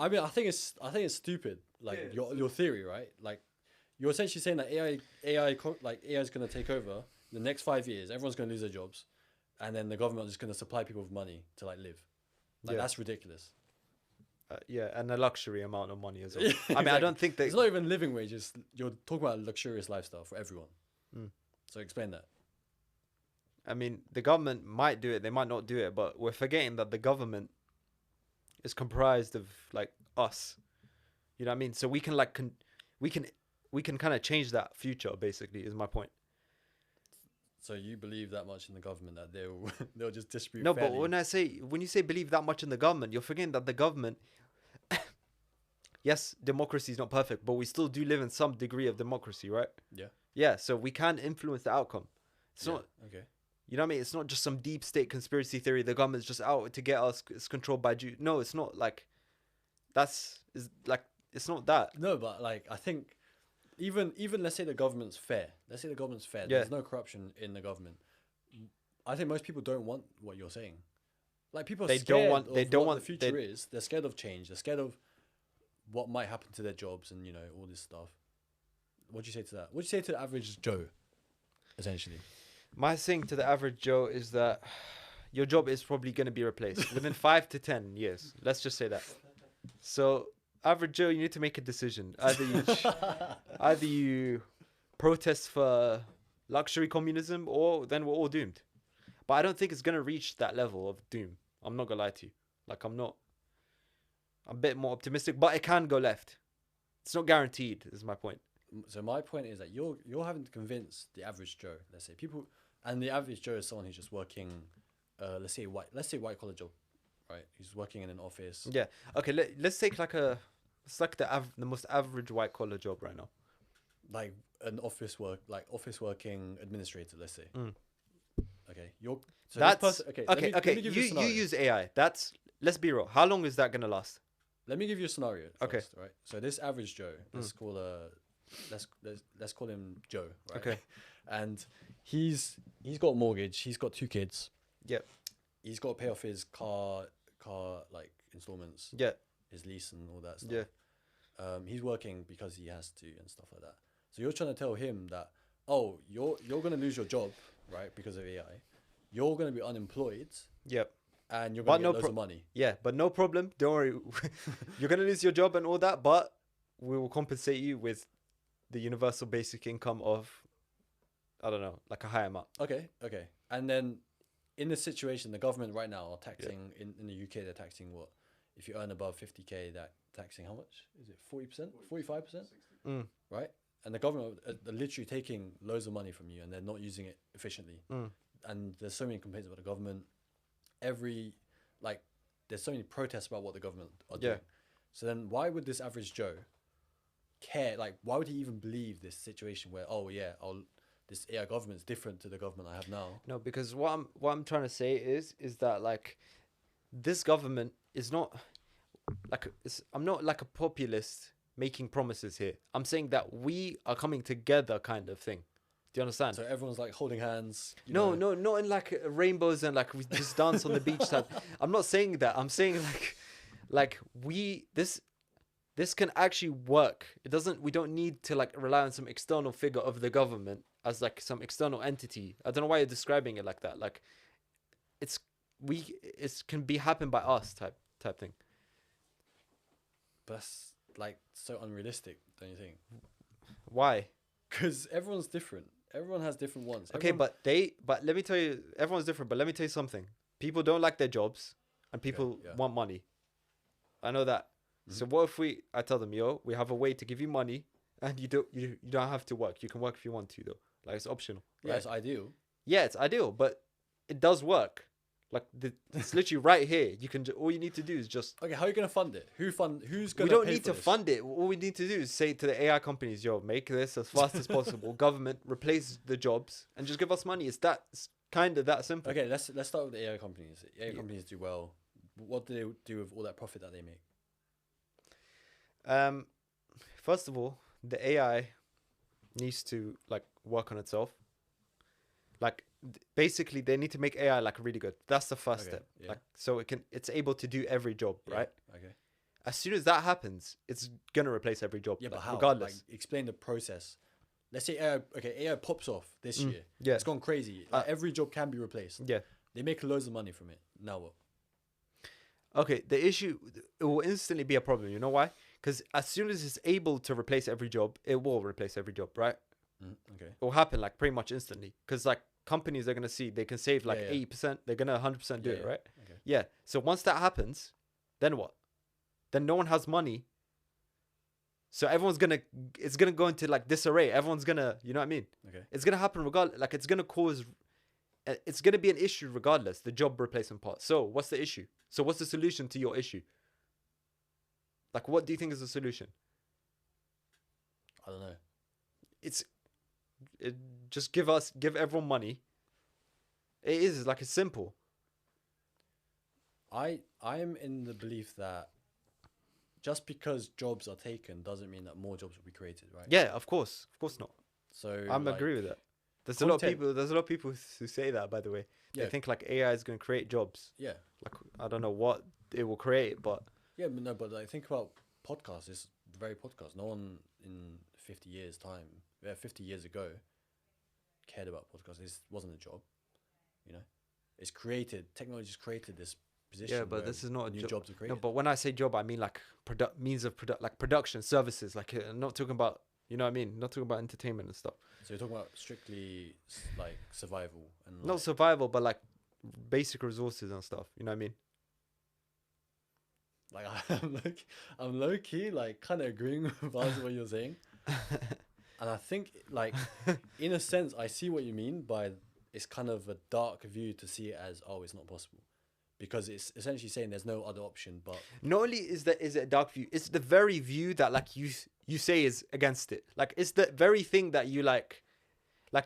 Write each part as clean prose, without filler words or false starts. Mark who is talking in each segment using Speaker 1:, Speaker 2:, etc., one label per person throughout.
Speaker 1: I mean, I think it's stupid. Like your theory, right? Like you're essentially saying that AI is going to take over the next 5 years. Everyone's going to lose their jobs, and then the government is just going to supply people with money to like live. Like that's ridiculous.
Speaker 2: Yeah, and a luxury amount of money as well.
Speaker 1: Exactly.
Speaker 2: I mean, I don't think that
Speaker 1: it's not even living wages. You're talking about a luxurious lifestyle for everyone. So explain that.
Speaker 2: I mean, the government might do it, they might not do it, but we're forgetting that the government is comprised of like us. You know what I mean? So we can like we can kind of change that future. Basically, is my point.
Speaker 1: So you believe that much in the government that they'll just distribute?
Speaker 2: No,
Speaker 1: fairly?
Speaker 2: but when you say believe that much in the government, you're forgetting that the government. Yes, democracy is not perfect, but we still do live in some degree of democracy, right?
Speaker 1: Yeah.
Speaker 2: Yeah, so we can influence the outcome. It's not
Speaker 1: okay.
Speaker 2: You know what I mean? It's not just some deep state conspiracy theory. The government's just out to get us. It's controlled by Jews. No, it's not like. It's not that.
Speaker 1: No, but like I think, even let's say the government's fair. Let's say the government's fair.
Speaker 2: Yeah.
Speaker 1: There's no corruption in the government. I think most people don't want what you're saying. Like people are scared of what the future is. They're scared of change. They're scared of what might happen to their jobs and all this stuff. What do you say to that? What do you say to the average Joe, essentially?
Speaker 2: My thing to the average Joe is that your job is probably going to be replaced within 5 to 10 years. Let's just say that. So, average Joe, you need to make a decision. Either you protest for luxury communism, or then we're all doomed. But I don't think it's going to reach that level of doom. I'm not going to lie to you. Like, I'm a bit more optimistic, but it can go left. It's not guaranteed, is my point.
Speaker 1: So my point is that you're having to convince the average Joe, let's say people, and the average Joe is someone who's just working, let's say white collar job, right? Who's working in an office.
Speaker 2: Yeah. Okay. Let's take the most average white collar job right now.
Speaker 1: Like an office working administrator, let's say. Okay.
Speaker 2: You use AI. Let's be real. How long is that gonna last?
Speaker 1: Let me give you a scenario.
Speaker 2: Okay.
Speaker 1: First, right. So this average Joe, let's call him Joe, right?
Speaker 2: Okay.
Speaker 1: And he's got a mortgage. He's got 2 kids.
Speaker 2: Yep.
Speaker 1: He's got to pay off his car like installments.
Speaker 2: Yeah.
Speaker 1: His lease and all that stuff.
Speaker 2: Yeah.
Speaker 1: He's working because he has to and stuff like that. So you're trying to tell him that, you're gonna lose your job, right, because of AI. You're gonna be unemployed.
Speaker 2: Yep.
Speaker 1: And you're gonna get loads of money.
Speaker 2: Yeah, but no problem. Don't worry. You're gonna lose your job and all that, but we will compensate you with the universal basic income of, I don't know, like a high amount.
Speaker 1: Okay. And then in this situation, the government right now are taxing, in the UK, they're taxing what? If you earn above 50K, that taxing how much? Is it 40%? 45%? Right? And the government are literally taking loads of money from you and they're not using it efficiently. And there's so many complaints about the government. There's so many protests about what the government are doing. So then why would this average Joe care? Like, why would he even believe this situation where, this AI government is different to the government I have now?
Speaker 2: No, because what I'm trying to say is that like this government is not like I'm not like a populist making promises here. I'm saying that we are coming together, kind of thing. Do you understand?
Speaker 1: So everyone's like holding hands.
Speaker 2: No, not in like rainbows and like we just dance on the beach type. I'm not saying that. I'm saying this can actually work. We don't need to like rely on some external figure of the government as like some external entity. I don't know why you're describing it like that. Like it can be happened by us type thing.
Speaker 1: But that's like so unrealistic, don't you think?
Speaker 2: Why?
Speaker 1: Because everyone's different. Everyone has different wants.
Speaker 2: Okay, but let me tell you, everyone's different. But let me tell you something. People don't like their jobs, and people want money. I know that. So what if I tell them, we have a way to give you money, and you don't have to work. You can work if you want to, though. Like it's optional.
Speaker 1: Yeah,
Speaker 2: right?
Speaker 1: it's ideal.
Speaker 2: Yeah, it's ideal, but it does work. Like it's literally right here. All you need to do is just.
Speaker 1: Okay, how are you gonna fund it? Who's gonna?
Speaker 2: We don't need to fund it. All we need to do is say to the AI companies, make this as fast as possible. Government replace the jobs and just give us money. It's kind of that simple.
Speaker 1: Okay, let's start with the AI companies. AI companies do well. What do they do with all that profit that they make?
Speaker 2: First of all, the AI needs to like work on itself. Like basically, they need to make AI like really good. That's the first step.
Speaker 1: Yeah.
Speaker 2: Like so it's able to do every job, right?
Speaker 1: Okay.
Speaker 2: As soon as that happens, it's gonna replace every job.
Speaker 1: Yeah, but
Speaker 2: like,
Speaker 1: how?
Speaker 2: regardless.
Speaker 1: Like, explain the process. Let's say AI pops off this year.
Speaker 2: Yeah.
Speaker 1: It's gone crazy. Like, every job can be replaced.
Speaker 2: Yeah.
Speaker 1: They make loads of money from it. Now what?
Speaker 2: Okay, the issue, it will instantly be a problem. You know why? Because as soon as it's able to replace every job, it will replace every job, right?
Speaker 1: Okay.
Speaker 2: It will happen like pretty much instantly. Because like companies are gonna see they can save like 80%. They're gonna 100% do it, right?
Speaker 1: Okay.
Speaker 2: Yeah. So once that happens, then what? Then no one has money. So it's gonna go into like disarray. Everyone's gonna, you know what I mean?
Speaker 1: Okay.
Speaker 2: It's gonna happen regardless. Like it's gonna be an issue regardless. The job replacement part. So what's the issue? So what's the solution to your issue? Like what do you think is the solution?
Speaker 1: I don't know.
Speaker 2: Just give everyone money. It is like it's simple.
Speaker 1: I'm in the belief that just because jobs are taken doesn't mean that more jobs will be created, right?
Speaker 2: Yeah, of course not.
Speaker 1: So
Speaker 2: I'm agree with that. There's a lot of people who say that, by the way. They think like AI is going to create jobs.
Speaker 1: Yeah.
Speaker 2: Like I don't know what it will create, but
Speaker 1: yeah, but no, but like think about podcasts. It's the very podcast. No one in 50 years time, 50 years ago, cared about podcasts. This wasn't a job, you know. It's created. Technology's created this position.
Speaker 2: Yeah, but this is not a
Speaker 1: new
Speaker 2: job.
Speaker 1: jobs are created.
Speaker 2: No, but when I say job, I mean like means of like production services. Like I'm not talking about, you know what I mean? Not talking about entertainment and stuff.
Speaker 1: So you're talking about strictly like survival and
Speaker 2: not
Speaker 1: like,
Speaker 2: survival, but like basic resources and stuff. You know what I mean?
Speaker 1: Like I'm low key like kind of agreeing with what you're saying, and I think like in a sense I see what you mean by it's kind of a dark view to see it as it's not possible, because it's essentially saying there's no other option. But
Speaker 2: not only is it a dark view, it's the very view that like you say is against it. Like it's the very thing that you like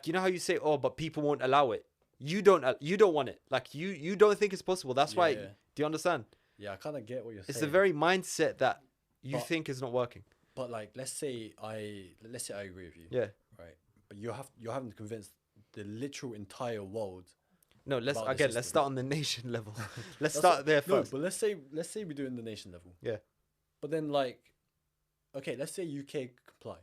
Speaker 2: you know how you say but people won't allow it. You don't want it. Like you don't think it's possible. That's why. Do you understand?
Speaker 1: Yeah, I kind of get what you're saying.
Speaker 2: It's the very mindset that you think is not working.
Speaker 1: But like, let's say I agree with you.
Speaker 2: Yeah.
Speaker 1: Right. But you're having to convince the literal entire world.
Speaker 2: No, let's start on the nation level. Let's start there first.
Speaker 1: No, but let's say we do it in the nation level.
Speaker 2: Yeah.
Speaker 1: But then like, okay, let's say UK comply,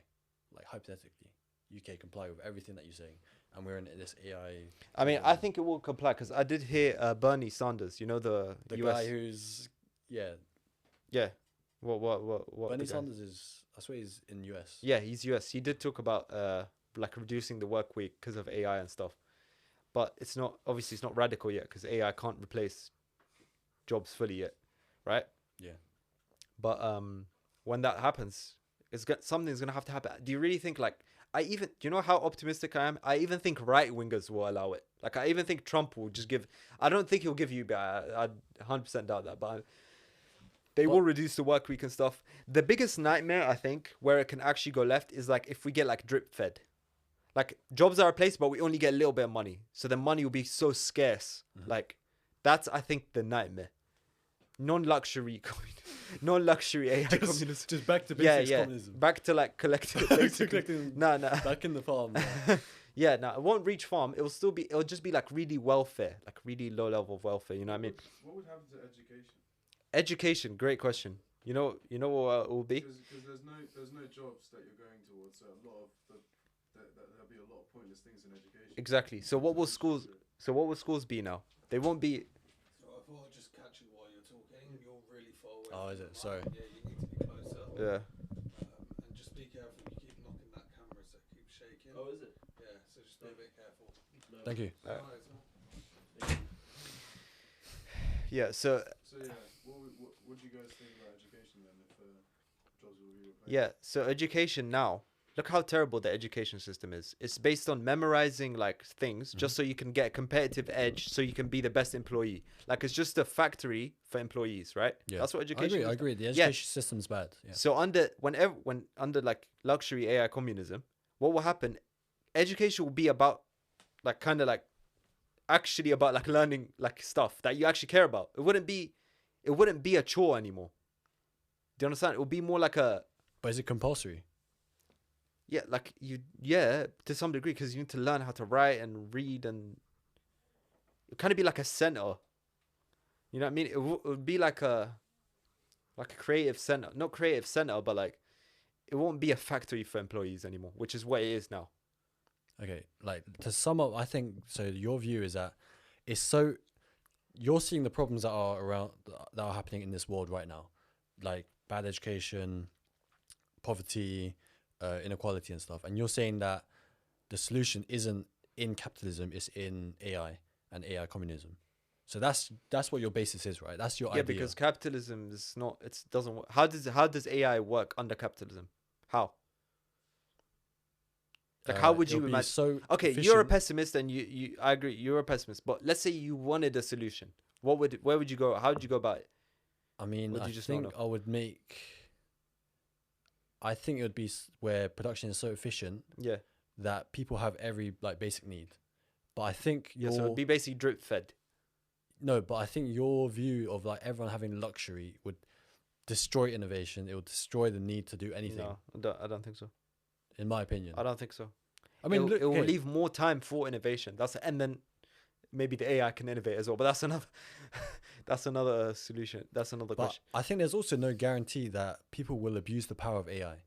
Speaker 1: like hypothetically, UK comply with everything that you're saying, and we're in this AI.
Speaker 2: I mean, I think it will comply because I did hear Bernie Sanders. You know the US
Speaker 1: guy who's
Speaker 2: yeah. What?
Speaker 1: Bernie Sanders is, I swear he's in US.
Speaker 2: Yeah, he's US. He did talk about like reducing the work week because of AI and stuff, but it's not radical yet because AI can't replace jobs fully yet, right?
Speaker 1: Yeah.
Speaker 2: But when that happens, something's gonna have to happen. Do you really think like? Do you know how optimistic I am? I even think right wingers will allow it. Like I even think Trump will just give. I don't think he'll give you. I 100% doubt that. But they will reduce the work week and stuff. The biggest nightmare I think where it can actually go left is like if we get like drip fed. Like jobs are replaced, but we only get a little bit of money. So the money will be so scarce. Mm-hmm. Like that's I think the nightmare. Non-luxury AI communism.
Speaker 1: Just back to basics communism.
Speaker 2: Back to like collective.
Speaker 1: Back in the farm.
Speaker 2: Yeah, no, it won't reach farm. It'll just be like really welfare, like really low level of welfare. You know what I mean?
Speaker 3: What would happen to education?
Speaker 2: Education, great question. You know what it will be?
Speaker 3: Because there's no jobs that you're going towards. So a lot of there'll be a lot of pointless things in education.
Speaker 2: Exactly. So what will schools be now? They won't be.
Speaker 4: So I thought I'd just catch you while you're talking. You're really far away.
Speaker 1: Oh, is it? Sorry.
Speaker 4: Yeah, you need to be closer.
Speaker 2: Yeah.
Speaker 4: And just be careful. You keep knocking that camera, so it keeps shaking.
Speaker 1: Oh, is it?
Speaker 4: Yeah. So just be a bit careful.
Speaker 1: Thank you.
Speaker 2: Yeah. So
Speaker 3: yeah, what do you guys think about education then? If jobs will be replaced?
Speaker 2: Yeah. So education now. Look how terrible the education system is. It's based on memorizing like things just so you can get a competitive edge, so you can be the best employee. Like it's just a factory for employees, right?
Speaker 1: Yeah.
Speaker 2: That's what education.
Speaker 1: I agree. The education system's bad. Yeah.
Speaker 2: So under like luxury AI communism, what will happen? Education will be about like kind of like actually about like learning like stuff that you actually care about. It wouldn't be a chore anymore. Do you understand? It would be more like a.
Speaker 1: But is it compulsory?
Speaker 2: Yeah, like to some degree, because you need to learn how to write and read, and it kind of be like a center. You know what I mean? It would be like a. like a creative center, not creative center, but like it won't be a factory for employees anymore, which is what it is now.
Speaker 1: Okay, like to sum up, I think so. Your view is that it's so you're seeing the problems that are around that are happening in this world right now, like bad education, poverty, inequality, and stuff. And you're saying that the solution isn't in capitalism; it's in AI and AI communism. So that's what your basis is, right? That's your
Speaker 2: Yeah,
Speaker 1: idea.
Speaker 2: because capitalism is not. It doesn't work. How does AI work under capitalism? How? Like, how would you
Speaker 1: it'll be
Speaker 2: imagine?
Speaker 1: so
Speaker 2: Okay, you're a
Speaker 1: efficient.
Speaker 2: pessimist, and you I agree, you're a pessimist. But let's say you wanted a solution. Where would you go? How would you go about it?
Speaker 1: I mean,
Speaker 2: Or do
Speaker 1: I
Speaker 2: you just not
Speaker 1: think
Speaker 2: know?
Speaker 1: I would make. I think it would be where production is so efficient
Speaker 2: Yeah,
Speaker 1: that people have every like basic need. But I think
Speaker 2: yeah.
Speaker 1: your
Speaker 2: So it'd be basically drip fed.
Speaker 1: no, but I think your view of like everyone having luxury would destroy innovation. It would destroy the need to do anything.
Speaker 2: No, I don't think so.
Speaker 1: In my opinion.
Speaker 2: I don't think so.
Speaker 1: I mean, look,
Speaker 2: it will
Speaker 1: okay,
Speaker 2: leave more time for innovation. And then maybe the AI can innovate as well. But that's another that's another solution. That's another
Speaker 1: but
Speaker 2: question.
Speaker 1: I think there's also no guarantee that people will abuse the power of AI,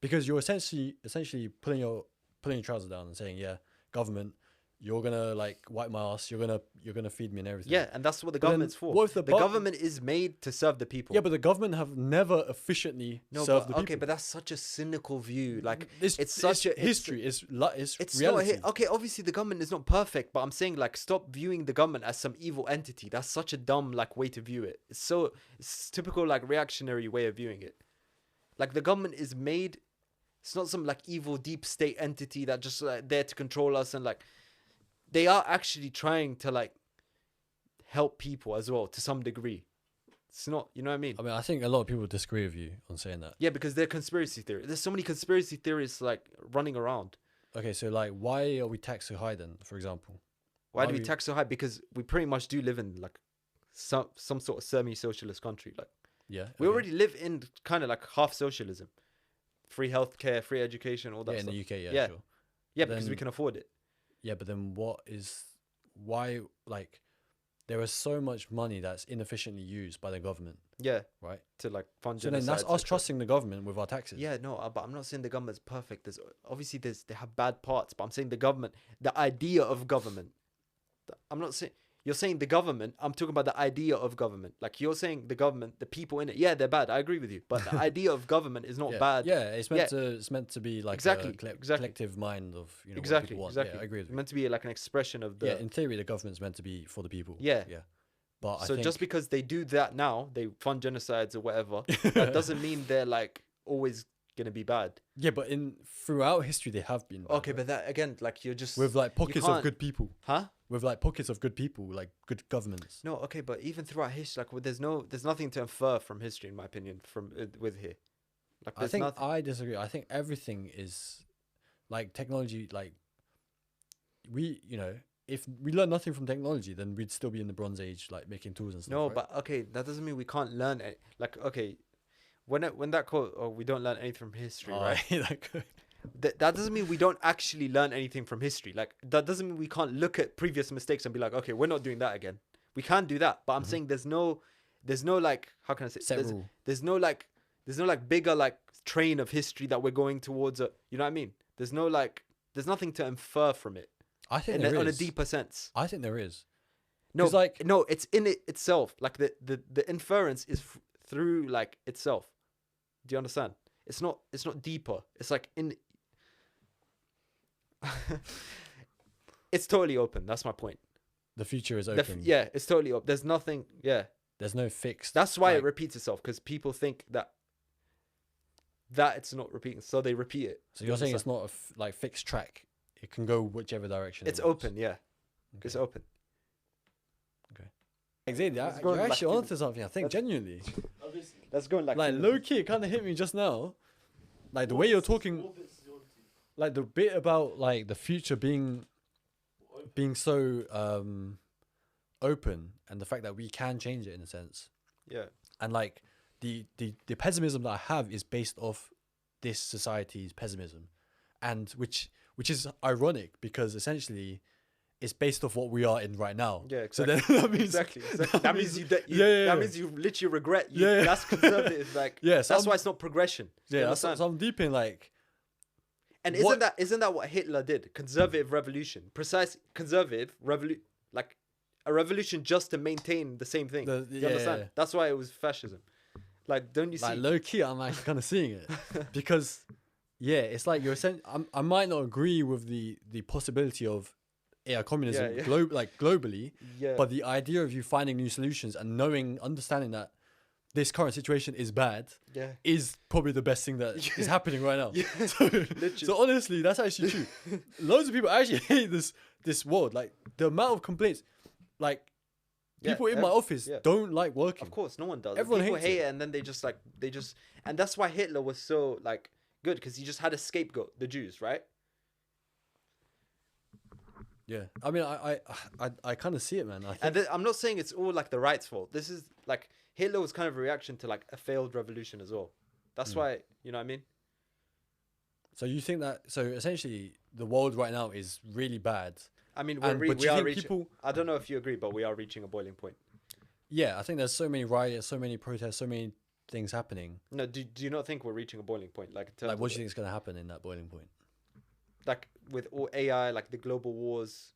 Speaker 1: because you're essentially pulling your trousers down and saying, yeah, government, you're gonna like wipe my ass. You're gonna feed me and everything.
Speaker 2: Yeah, and that's what the
Speaker 1: But then
Speaker 2: government's for.
Speaker 1: what if
Speaker 2: The government is made to serve the people.
Speaker 1: Yeah, but the government have never efficiently
Speaker 2: no,
Speaker 1: served
Speaker 2: but,
Speaker 1: the people.
Speaker 2: okay, but that's such a cynical view. Like
Speaker 1: it's
Speaker 2: such a
Speaker 1: history. It's
Speaker 2: it's
Speaker 1: reality.
Speaker 2: not okay. Obviously, the government is not perfect, but I'm saying like stop viewing the government as some evil entity. That's such a dumb like way to view it. It's typical like reactionary way of viewing it. Like the government is made. It's not some like evil deep state entity that just like there to control us, and like they are actually trying to like help people as well to some degree. It's not, you know what I mean?
Speaker 1: I mean, I think a lot of people disagree with you on saying that.
Speaker 2: Yeah, because they're conspiracy theory. There's so many conspiracy theories like running around.
Speaker 1: Okay, so like, why are we taxed so high then? For example,
Speaker 2: Why do
Speaker 1: Why
Speaker 2: we tax so high? Because we pretty much do live in like some sort of semi-socialist country. Like
Speaker 1: yeah,
Speaker 2: we
Speaker 1: okay.
Speaker 2: already live in kind of like half socialism, free healthcare, free education, all that
Speaker 1: yeah in
Speaker 2: stuff.
Speaker 1: the UK, yeah,
Speaker 2: Yeah.
Speaker 1: sure.
Speaker 2: Yeah, because we
Speaker 1: Then-
Speaker 2: can afford it.
Speaker 1: Yeah, but then why like there is so much money that's inefficiently used by the government,
Speaker 2: Yeah,
Speaker 1: right?
Speaker 2: to like fund
Speaker 1: So then that's
Speaker 2: genocides,
Speaker 1: us
Speaker 2: etc.
Speaker 1: trusting the government with our taxes.
Speaker 2: Yeah, no, but I'm not saying the government's perfect. There's obviously they have bad parts, but I'm saying the government, the idea of government. I'm not saying you're saying the government. I'm talking about the idea of government. Like you're saying the government, the people in it. Yeah, they're bad. I agree with you. But the idea of government is not
Speaker 1: yeah.
Speaker 2: bad.
Speaker 1: Yeah, it's meant to be like
Speaker 2: Exactly,
Speaker 1: a
Speaker 2: exactly.
Speaker 1: collective mind of what
Speaker 2: Exactly,
Speaker 1: people want.
Speaker 2: exactly.
Speaker 1: Yeah, I agree with
Speaker 2: It's
Speaker 1: you.
Speaker 2: meant to be like an expression of the.
Speaker 1: Yeah, in theory, the government's meant to be for the people.
Speaker 2: Yeah.
Speaker 1: yeah. But I
Speaker 2: So
Speaker 1: think
Speaker 2: just because they do that now, they fund genocides or whatever, that doesn't mean they're like always gonna be bad.
Speaker 1: yeah, but throughout history they have been bad,
Speaker 2: Okay,
Speaker 1: right?
Speaker 2: but that again, like you're just
Speaker 1: with like pockets of
Speaker 2: can't-
Speaker 1: good people,
Speaker 2: huh?
Speaker 1: with like pockets of good people, like good governments.
Speaker 2: No, okay, but even throughout history, like there's nothing to infer from history, in my opinion, from with here. Like
Speaker 1: I
Speaker 2: there's
Speaker 1: think
Speaker 2: nothing.
Speaker 1: I disagree. I think everything is like technology. Like if we learn nothing from technology, then we'd still be in the Bronze Age, like making tools and stuff.
Speaker 2: No,
Speaker 1: right?
Speaker 2: but okay, that doesn't mean we can't learn it. Like okay, when that quote, oh, we don't learn anything from history, right?
Speaker 1: like,
Speaker 2: That doesn't mean we don't actually learn anything from history. Like that doesn't mean we can't look at previous mistakes and be like, okay, we're not doing that again. We can do that, but I'm saying there's no like, how can I say,
Speaker 1: set
Speaker 2: there's,
Speaker 1: rule.
Speaker 2: there's no like bigger like train of history that we're going towards. You know what I mean? There's nothing to infer from it
Speaker 1: I think
Speaker 2: in
Speaker 1: there
Speaker 2: on a
Speaker 1: is.
Speaker 2: deeper sense.
Speaker 1: I think there is.
Speaker 2: No,
Speaker 1: 'Cause, like-
Speaker 2: no, it's in it itself. Like the inference is through like itself. Do you understand? It's not deeper. It's like in. It's totally open. That's my point.
Speaker 1: The future is
Speaker 2: The
Speaker 1: open.
Speaker 2: yeah, it's totally open. There's nothing. Yeah,
Speaker 1: There's no fixed.
Speaker 2: that's why it
Speaker 1: like-
Speaker 2: repeats itself, because people think that it's not repeating, so they repeat it.
Speaker 1: So you're saying it's not a like fixed track. It can go whichever direction.
Speaker 2: It's
Speaker 1: it wants.
Speaker 2: open. Yeah, it's
Speaker 1: Okay.
Speaker 2: open.
Speaker 1: Exactly.
Speaker 2: Let's
Speaker 1: You're
Speaker 2: go back
Speaker 1: actually
Speaker 2: to-
Speaker 1: onto something. I think genuinely.
Speaker 2: Let's go
Speaker 1: Like low key, it kind of hit me just now. Like the way you're talking, like the bit about like the future being so open, and the fact that we can change it in a sense,
Speaker 2: Yeah.
Speaker 1: and like the pessimism that I have is based off this society's pessimism, and which is ironic because essentially it's based off what we are in right now.
Speaker 2: Yeah,
Speaker 1: So
Speaker 2: exactly.
Speaker 1: then that means
Speaker 2: Exactly. That means you,
Speaker 1: yeah.
Speaker 2: that means you literally regret.
Speaker 1: Yeah.
Speaker 2: That's conservative. Like,
Speaker 1: Yeah, so
Speaker 2: that's
Speaker 1: I'm-
Speaker 2: why it's not progression. Do you
Speaker 1: yeah. So
Speaker 2: understand?
Speaker 1: I'm deep in like.
Speaker 2: And
Speaker 1: what-
Speaker 2: isn't that what Hitler did? Conservative revolution, precise conservative revolution, like a revolution just to maintain the same thing.
Speaker 1: The-
Speaker 2: you
Speaker 1: yeah,
Speaker 2: understand?
Speaker 1: yeah.
Speaker 2: That's why it was fascism. Like, don't you
Speaker 1: Like
Speaker 2: see?
Speaker 1: low key, I'm actually kind of seeing it because, yeah, it's like you're saying. I might not agree with the possibility of, communism,
Speaker 2: Yeah.
Speaker 1: globally,
Speaker 2: Yeah.
Speaker 1: but the idea of you finding new solutions and understanding that this current situation is bad
Speaker 2: yeah.
Speaker 1: is probably the best thing that is happening right now.
Speaker 2: Yeah.
Speaker 1: So,
Speaker 2: Literally.
Speaker 1: so honestly, that's actually true. Loads of people actually hate this world. Like the amount of complaints, like
Speaker 2: Yeah,
Speaker 1: people in my office
Speaker 2: yeah.
Speaker 1: don't like working.
Speaker 2: Of course, no one does.
Speaker 1: Everyone
Speaker 2: People
Speaker 1: hates
Speaker 2: hate
Speaker 1: it.
Speaker 2: it, and then they just, and that's why Hitler was so like good, because he just had a scapegoat, the Jews, right?
Speaker 1: Yeah, I mean, I kind of see it, man. I think
Speaker 2: And I'm not saying it's all like the right's fault. This is like Hitler was kind of a reaction to like a failed revolution as well. That's why, you know what I mean?
Speaker 1: so. You think that so essentially the world right now is really bad.
Speaker 2: I mean,
Speaker 1: And- but do
Speaker 2: we
Speaker 1: you
Speaker 2: are
Speaker 1: think
Speaker 2: reaching.
Speaker 1: people-
Speaker 2: I don't know if you agree, but we are reaching a boiling point.
Speaker 1: Yeah, I think there's so many riots, so many protests, so many things happening.
Speaker 2: No, do you not think we're reaching a boiling point? Like, in terms
Speaker 1: Like, what
Speaker 2: of
Speaker 1: do you think is going to happen in that boiling point?
Speaker 2: like with all AI, like the global wars,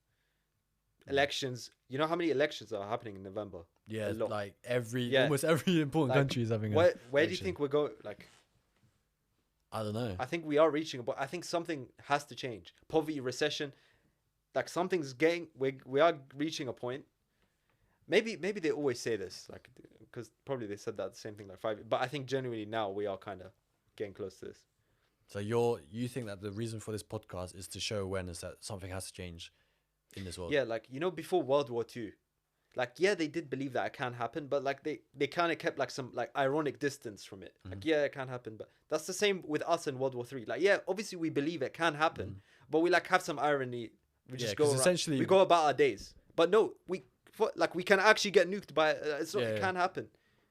Speaker 2: elections. You know how many elections are happening in November?
Speaker 1: Yeah,
Speaker 2: A lot.
Speaker 1: like
Speaker 2: Yeah.
Speaker 1: almost every important
Speaker 2: Like,
Speaker 1: country is having.
Speaker 2: Where do you
Speaker 1: election.
Speaker 2: think we're going? Like,
Speaker 1: I don't know.
Speaker 2: I think we are reaching, but I think something has to change. Poverty, recession, like something's getting. We are reaching a point. Maybe they always say this, like, because probably they said that the same thing like 5. But I think genuinely now we are kind of getting close to this.
Speaker 1: So you think that the reason for this podcast is to show awareness that something has to change in this world?
Speaker 2: Yeah, like, you know, before World War II, like, yeah, they did believe that it can happen, but like they kind of kept like some like ironic distance from it. Like, yeah, it can happen, but that's the same with us in World War III. Like, yeah, obviously we believe it can happen, but we like have some irony. We just
Speaker 1: 'cause
Speaker 2: go around,
Speaker 1: essentially-
Speaker 2: we go about our days. But no, we can actually get nuked by it
Speaker 1: Yeah.
Speaker 2: can happen.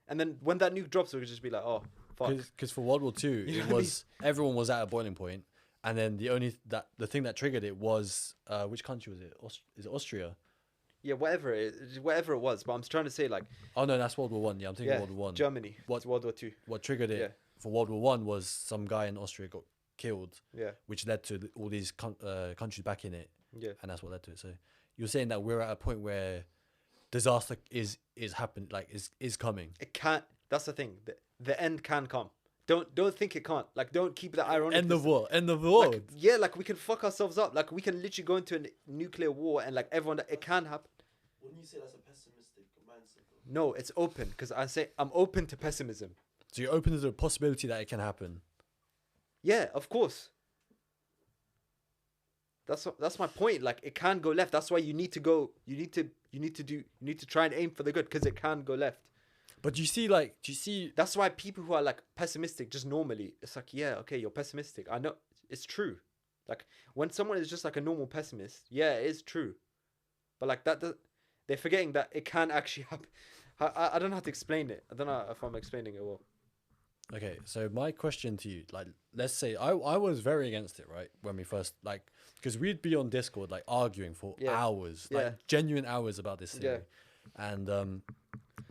Speaker 2: And then when that nuke drops, we can just be like, oh fuck.
Speaker 1: Because for World War II,
Speaker 2: You know
Speaker 1: it
Speaker 2: what I mean?
Speaker 1: was everyone was at a boiling point, and then the thing that triggered it was which country was it? Is it Austria?
Speaker 2: Yeah, whatever it was. But I'm trying to say, like,
Speaker 1: Oh no, that's World War One. Yeah, I'm thinking
Speaker 2: yeah,
Speaker 1: World War One.
Speaker 2: Germany.
Speaker 1: What-
Speaker 2: It's World War II.
Speaker 1: What triggered it
Speaker 2: Yeah.
Speaker 1: for World War One was some guy in Austria got killed,
Speaker 2: Yeah,
Speaker 1: which led to all these countries back in it,
Speaker 2: yeah.
Speaker 1: and that's what led to it. So you're saying that we're at a point where disaster is happening, like is coming.
Speaker 2: It can't. That's the thing. The end can come. Don't think it can't. Like, don't keep the ironic.
Speaker 1: End of what? End of the
Speaker 2: Like,
Speaker 1: world.
Speaker 2: yeah, like we can fuck ourselves up. Like, we can literally go into a nuclear war and like everyone. It can happen.
Speaker 5: Wouldn't you say that's a pessimistic mindset? Though?
Speaker 2: No, it's open, because I say I'm open to pessimism.
Speaker 1: So you're open to the possibility that it can happen.
Speaker 2: Yeah, of course. That's my point. Like, it can go left. That's why you need to go. You need to try and aim for the good, because it can go left.
Speaker 1: But do you see?
Speaker 2: That's why people who are like pessimistic, just normally, it's like, yeah, okay, you're pessimistic. I know it's true. Like, when someone is just like a normal pessimist, yeah, it is true. But like they're forgetting that it can actually happen. I don't know how to explain it. I don't know if I'm explaining it well.
Speaker 1: Okay, so my question to you, like, let's say I was very against it, right? When we first, like, because we'd be on Discord, like, arguing for
Speaker 2: Yeah.
Speaker 1: hours,
Speaker 2: Yeah.
Speaker 1: like, genuine hours about this theory. And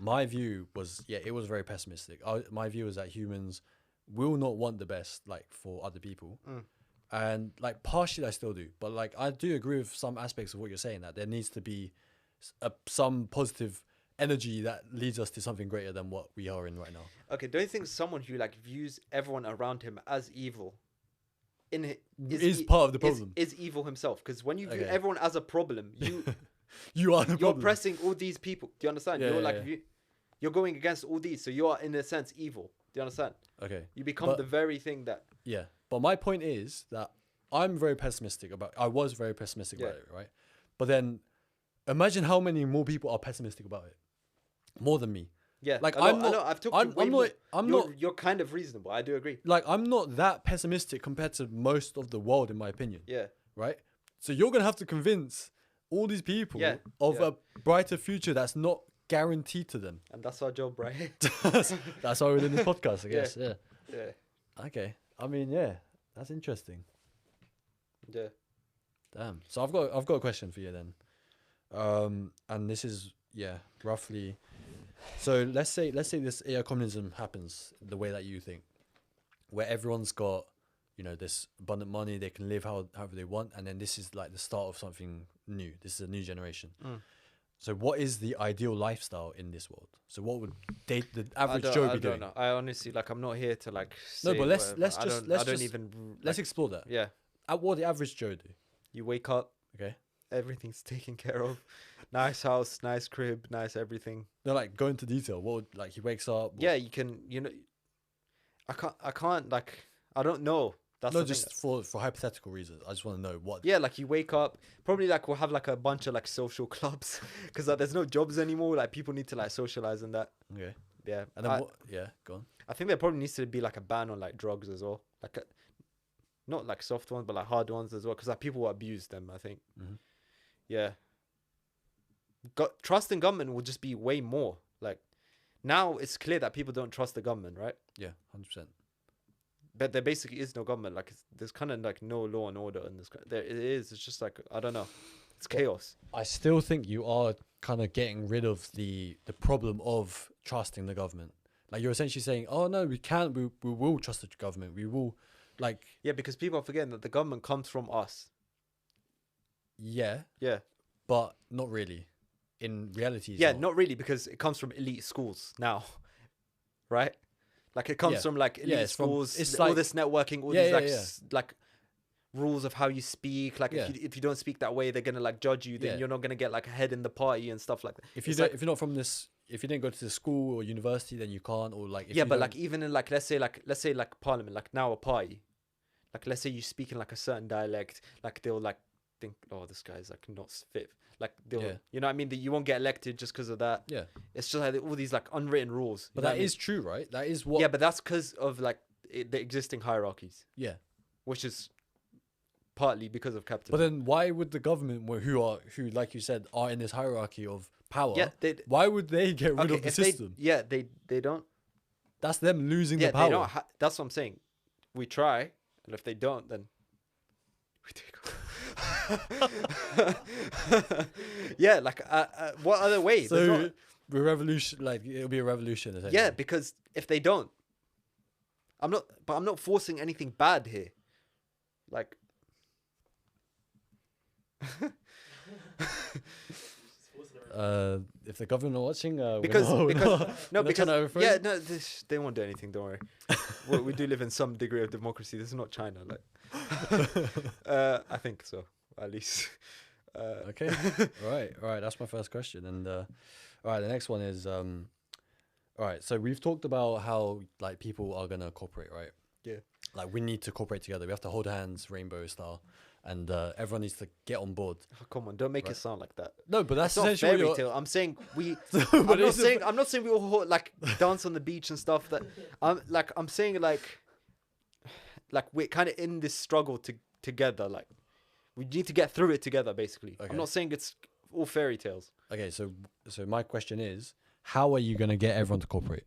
Speaker 1: my view was, it was very pessimistic. My view was that humans will not want the best, like, for other people. And, like, partially I still do. But, like, I do agree with some aspects of what you're saying, that there needs to be some positive energy that leads us to something greater than what we are in right now.
Speaker 2: Okay, don't you think someone who like views everyone around him as evil
Speaker 1: Is part of the problem.
Speaker 2: is evil himself? Because when you view
Speaker 1: Okay.
Speaker 2: everyone as a problem,
Speaker 1: You are the
Speaker 2: you're
Speaker 1: problem.
Speaker 2: oppressing all these people. Do you understand?
Speaker 1: Yeah,
Speaker 2: you're
Speaker 1: yeah,
Speaker 2: like
Speaker 1: yeah.
Speaker 2: you're going against all these, so you are in a sense evil. Do you understand?
Speaker 1: Okay.
Speaker 2: You become
Speaker 1: But-
Speaker 2: the very thing that.
Speaker 1: Yeah, but my point is that I was very pessimistic about
Speaker 2: Yeah.
Speaker 1: it, right? But then imagine how many more people are pessimistic about it, more than me.
Speaker 2: Yeah,
Speaker 1: Like,
Speaker 2: I
Speaker 1: I'm
Speaker 2: know,
Speaker 1: not-
Speaker 2: I've talked
Speaker 1: I'm-
Speaker 2: to way
Speaker 1: I'm
Speaker 2: more.
Speaker 1: not- I'm
Speaker 2: you're,
Speaker 1: not-
Speaker 2: You're kind of reasonable. I do agree.
Speaker 1: Like, I'm not that pessimistic compared to most of the world, in my opinion,
Speaker 2: Yeah,
Speaker 1: right? So you're gonna have to convince all these people
Speaker 2: Yeah,
Speaker 1: of
Speaker 2: yeah.
Speaker 1: a brighter future that's not guaranteed to them.
Speaker 2: and that's our job, right?
Speaker 1: That's why we're doing this podcast, I
Speaker 2: Yeah.
Speaker 1: guess. Yeah.
Speaker 2: yeah,
Speaker 1: Okay. I mean, yeah, that's interesting.
Speaker 2: yeah.
Speaker 1: Damn. So I've got a question for you then. And this is roughly. So let's say this AI communism happens the way that you think, where everyone's got, this abundant money, they can live however they want, and then this is like the start of something new. This is a new generation. So what is the ideal lifestyle in this world? So what would the average Joe be doing?
Speaker 2: I don't know. I honestly, like, I'm not here to like.
Speaker 1: No,
Speaker 2: say
Speaker 1: but let's
Speaker 2: whatever.
Speaker 1: let's
Speaker 2: I don't
Speaker 1: just
Speaker 2: even.
Speaker 1: let's
Speaker 2: Like,
Speaker 1: explore that.
Speaker 2: yeah,
Speaker 1: What the average Joe do?
Speaker 2: you wake up,
Speaker 1: Okay.
Speaker 2: everything's taken care of, nice house, nice crib, nice everything.
Speaker 1: No, like go into detail. What would, like, he wakes up?
Speaker 2: Yeah, you can. I can't like. I don't know. That's
Speaker 1: No,
Speaker 2: the thing.
Speaker 1: just for hypothetical reasons. I just want to know what.
Speaker 2: Yeah, like you wake up, probably like we'll have like a bunch of like social clubs because like, there's no jobs anymore. Like people need to like socialize and that.
Speaker 1: Okay.
Speaker 2: Yeah,
Speaker 1: And then what? Yeah, go on.
Speaker 2: I think there probably needs to be like a ban on like drugs as well, like not like soft ones but like hard ones as well because like people will abuse them. I think.
Speaker 1: Mhm.
Speaker 2: Yeah. Trust in government will just be way more. Like now it's clear that people don't trust the government, right?
Speaker 1: Yeah, 100%.
Speaker 2: But there basically is no government. Like there's kind of like no law and order in this. There it is. It's just like I don't know. It's chaos.
Speaker 1: I still think you are kind of getting rid of the problem of trusting the government. Like you're essentially saying, oh no, we can't. We will trust the government. We will, like.
Speaker 2: Yeah, because people are forgetting that the government comes from us.
Speaker 1: Yeah,
Speaker 2: Yeah.
Speaker 1: but not really. In reality, it's
Speaker 2: Yeah, not really because it comes from elite schools now, right? Like it comes
Speaker 1: Yeah.
Speaker 2: from like elite
Speaker 1: Yeah, it's from-
Speaker 2: schools.
Speaker 1: it's
Speaker 2: all
Speaker 1: like-
Speaker 2: this networking, all
Speaker 1: Yeah,
Speaker 2: these
Speaker 1: yeah,
Speaker 2: like
Speaker 1: yeah.
Speaker 2: like rules of how you speak. Like
Speaker 1: Yeah.
Speaker 2: if you don't speak that way, they're gonna like judge you. Then
Speaker 1: Yeah.
Speaker 2: you're not gonna get like ahead in the party and stuff like that.
Speaker 1: If you
Speaker 2: It's
Speaker 1: don't,
Speaker 2: like-
Speaker 1: if you're not from this, if you didn't go to the school or university, then you can't. Or like, if
Speaker 2: yeah,
Speaker 1: you
Speaker 2: but
Speaker 1: don't-
Speaker 2: like even in like let's say like parliament, like now a party, like let's say you speak in like a certain dialect, like they'll like think, oh, this guy's like not fit. Like they'll,
Speaker 1: Yeah.
Speaker 2: you know what I mean? That you won't get elected just because of that.
Speaker 1: yeah,
Speaker 2: It's just like all these like unwritten rules.
Speaker 1: but
Speaker 2: you know
Speaker 1: that
Speaker 2: what I mean?
Speaker 1: is true, right? That is what.
Speaker 2: Yeah, but that's because of like the existing hierarchies,
Speaker 1: yeah.
Speaker 2: which is partly because of
Speaker 1: But
Speaker 2: capitalism.
Speaker 1: then, why would the government, who like you said, are in this hierarchy of power?
Speaker 2: Yeah,
Speaker 1: Why would they get rid
Speaker 2: okay,
Speaker 1: of the
Speaker 2: if
Speaker 1: system?
Speaker 2: they don't.
Speaker 1: That's them losing
Speaker 2: Yeah,
Speaker 1: the power.
Speaker 2: they don't. That's what I'm saying. We try, and if they don't, then we take over. Yeah, like what other way? There's
Speaker 1: So
Speaker 2: not-
Speaker 1: the revolution, like it'll be a revolution.
Speaker 2: yeah,
Speaker 1: essentially.
Speaker 2: because if they don't, I'm not forcing anything bad here. Like,
Speaker 1: If the government are watching,
Speaker 2: because
Speaker 1: we're
Speaker 2: because
Speaker 1: not
Speaker 2: no,
Speaker 1: trying
Speaker 2: because
Speaker 1: to overthrow
Speaker 2: yeah,
Speaker 1: you.
Speaker 2: no, they won't do anything. Don't worry. We do live in some degree of democracy. This is not China, like. I think so, at least.
Speaker 1: Okay. All right. That's my first question, and all right, the next one is all right. So we've talked about how like people are gonna cooperate, right?
Speaker 2: Yeah.
Speaker 1: Like we need to cooperate together. We have to hold hands, rainbow style, and everyone needs to get on board.
Speaker 2: Oh, come on, don't make
Speaker 1: Right.
Speaker 2: it sound like that.
Speaker 1: No, but that's
Speaker 2: It's not
Speaker 1: essentially
Speaker 2: fairy
Speaker 1: what
Speaker 2: tale. I'm saying we.
Speaker 1: But
Speaker 2: I'm not
Speaker 1: it's a-
Speaker 2: saying. I'm not saying we all like dance on the beach and stuff. That I'm saying like we're kind of in this struggle together. Like we need to get through it together. Basically,
Speaker 1: Okay.
Speaker 2: I'm not saying it's all fairy tales.
Speaker 1: Okay, so my question is, how are you gonna get everyone to cooperate?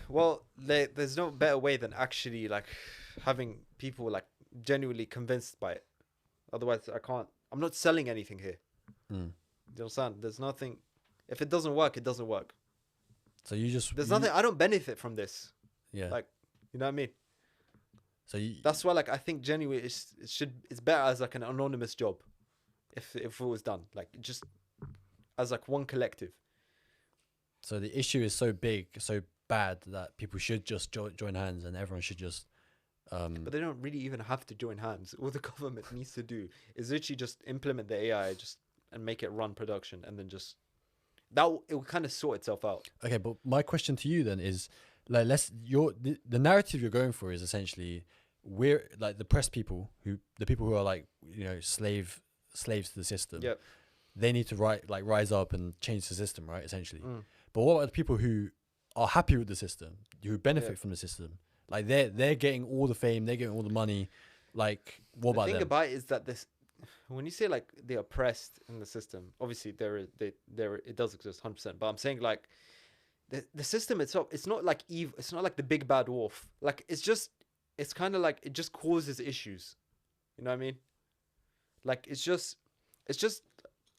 Speaker 2: Well, there's no better way than actually like having people like genuinely convinced by it. Otherwise, I can't. I'm not selling anything here.
Speaker 1: Mm.
Speaker 2: You understand? There's nothing. If it doesn't work, it doesn't work.
Speaker 1: So you just
Speaker 2: There's
Speaker 1: you-
Speaker 2: nothing. I don't benefit from this.
Speaker 1: Yeah.
Speaker 2: like, You know what I mean?
Speaker 1: so you,
Speaker 2: That's why, like, I think genuinely it's better as like an anonymous job, if it was done like just as like one collective.
Speaker 1: so the issue is so big, so bad that people should just join hands, and everyone should just.
Speaker 2: But they don't really even have to join hands. All the government needs to do is literally just implement the AI and make it run production, and then just it will kind of sort itself out.
Speaker 1: Okay, but my question to you then is, like, the narrative you're going for is essentially we're like the pressed people the people who are like slaves to the system.
Speaker 2: Yep.
Speaker 1: They need to rise up and change the system, right? Essentially.
Speaker 2: Mm.
Speaker 1: But what about the people who are happy with the system, who benefit
Speaker 2: Yeah.
Speaker 1: from the system? Like they're getting all the fame, they're getting all the money. Like what
Speaker 2: The
Speaker 1: about
Speaker 2: thing
Speaker 1: them?
Speaker 2: about it is that when you say like the oppressed in the system, obviously it does exist 100%. But I'm saying like the system itself, it's not like evil. It's not like the big bad wolf. Like it's kind of like it just causes issues. You know what I mean? Like it's just It's just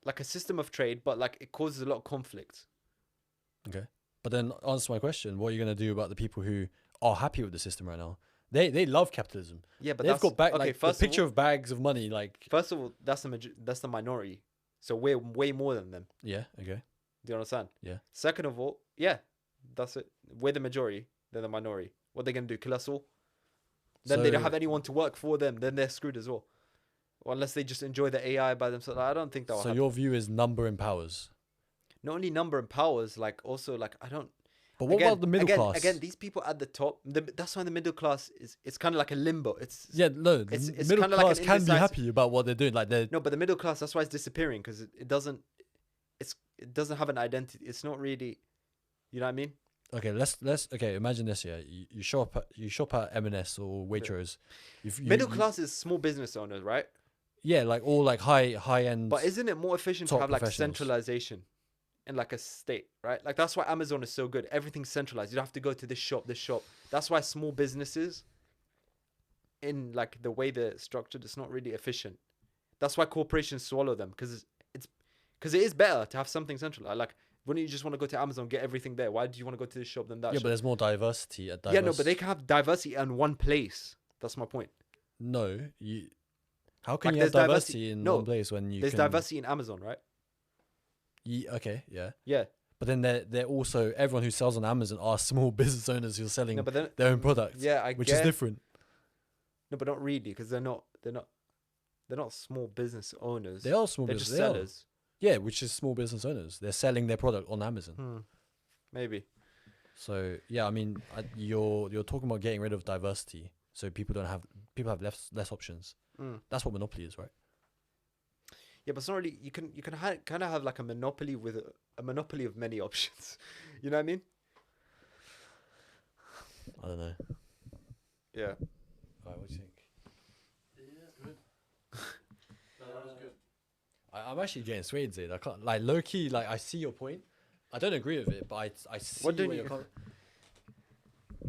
Speaker 2: like a system of trade, but like it causes a lot of conflict.
Speaker 1: Okay. But then answer my question. What are you going to do about the people who are happy with the system right now? They love capitalism.
Speaker 2: Yeah, but
Speaker 1: They've
Speaker 2: that's
Speaker 1: got back
Speaker 2: okay.
Speaker 1: like the
Speaker 2: First
Speaker 1: picture
Speaker 2: of all,
Speaker 1: of bags of money. Like,
Speaker 2: first of all, that's the minority. So we're way more than them.
Speaker 1: yeah, okay.
Speaker 2: Do you understand?
Speaker 1: Yeah.
Speaker 2: Second of all, yeah, that's it. We're the majority. They're the minority. What are they gonna do? Kill us all? Then they don't
Speaker 1: So-
Speaker 2: have anyone to work for them. Then they're screwed as well. Or unless they just enjoy the AI by themselves. I don't think that will
Speaker 1: So
Speaker 2: happen.
Speaker 1: your view is number empowers.
Speaker 2: Not only number and powers, like also like I don't.
Speaker 1: But what
Speaker 2: again,
Speaker 1: about the middle
Speaker 2: again,
Speaker 1: class?
Speaker 2: Again, these people at the top. That's why the middle class is. It's kind of like a limbo.
Speaker 1: Yeah, no, the
Speaker 2: it's
Speaker 1: middle
Speaker 2: kinda like
Speaker 1: class
Speaker 2: an
Speaker 1: can be
Speaker 2: indecisive-
Speaker 1: happy about what they're doing. Like they're
Speaker 2: No, but the middle class. That's why it's disappearing because it doesn't. It doesn't have an identity. It's not really. You know what I mean?
Speaker 1: okay. Let's okay. Imagine this. Yeah, you shop at M&S or Waitrose.
Speaker 2: Middle class is small business owners, right?
Speaker 1: Yeah, like all like high end.
Speaker 2: But isn't it more efficient to
Speaker 1: top
Speaker 2: have like
Speaker 1: professionals.
Speaker 2: centralization in like a state, right? Like that's why Amazon is so good. Everything's centralized. You don't have to go to this shop, this shop. That's why small businesses, in like the way they're structured, it's not really efficient. That's why corporations swallow them because it is better to have something centralized. Like, wouldn't you just want to go to Amazon, get everything there? Why do you want to go to this shop than that?
Speaker 1: Yeah,
Speaker 2: shop?
Speaker 1: but there's more diversity at
Speaker 2: Yeah, no, but they can have diversity in one place. That's my point.
Speaker 1: No, you. How can
Speaker 2: Like,
Speaker 1: you have
Speaker 2: there's
Speaker 1: diversity
Speaker 2: diversity-
Speaker 1: in
Speaker 2: no,
Speaker 1: one place when you
Speaker 2: There's
Speaker 1: can?
Speaker 2: diversity in Amazon, right?
Speaker 1: Okay, yeah.
Speaker 2: Yeah.
Speaker 1: But then they're also everyone who sells on Amazon are small business owners who are selling
Speaker 2: No, but then
Speaker 1: their own products.
Speaker 2: yeah,
Speaker 1: which is different.
Speaker 2: No, but not really, because they're not small business owners.
Speaker 1: They are small
Speaker 2: They're
Speaker 1: business
Speaker 2: just
Speaker 1: they are.
Speaker 2: sellers.
Speaker 1: Yeah, which is small business owners. They're selling their product on Amazon.
Speaker 2: Maybe.
Speaker 1: So yeah, I mean, you're talking about getting rid of diversity, so people have less options. That's what monopoly is, right?
Speaker 2: Yeah, but it's not really. You can kind of have like a monopoly with a monopoly of many options. You know what I mean?
Speaker 1: I don't know.
Speaker 2: Yeah.
Speaker 1: Alright, what do you think?
Speaker 3: Yeah, good. No, that was good.
Speaker 1: I'm actually getting swayed, Zaid. I can't like low key. Like I see your point. I don't agree with it, but I see
Speaker 2: What don't
Speaker 1: where
Speaker 2: you-
Speaker 1: you're coming.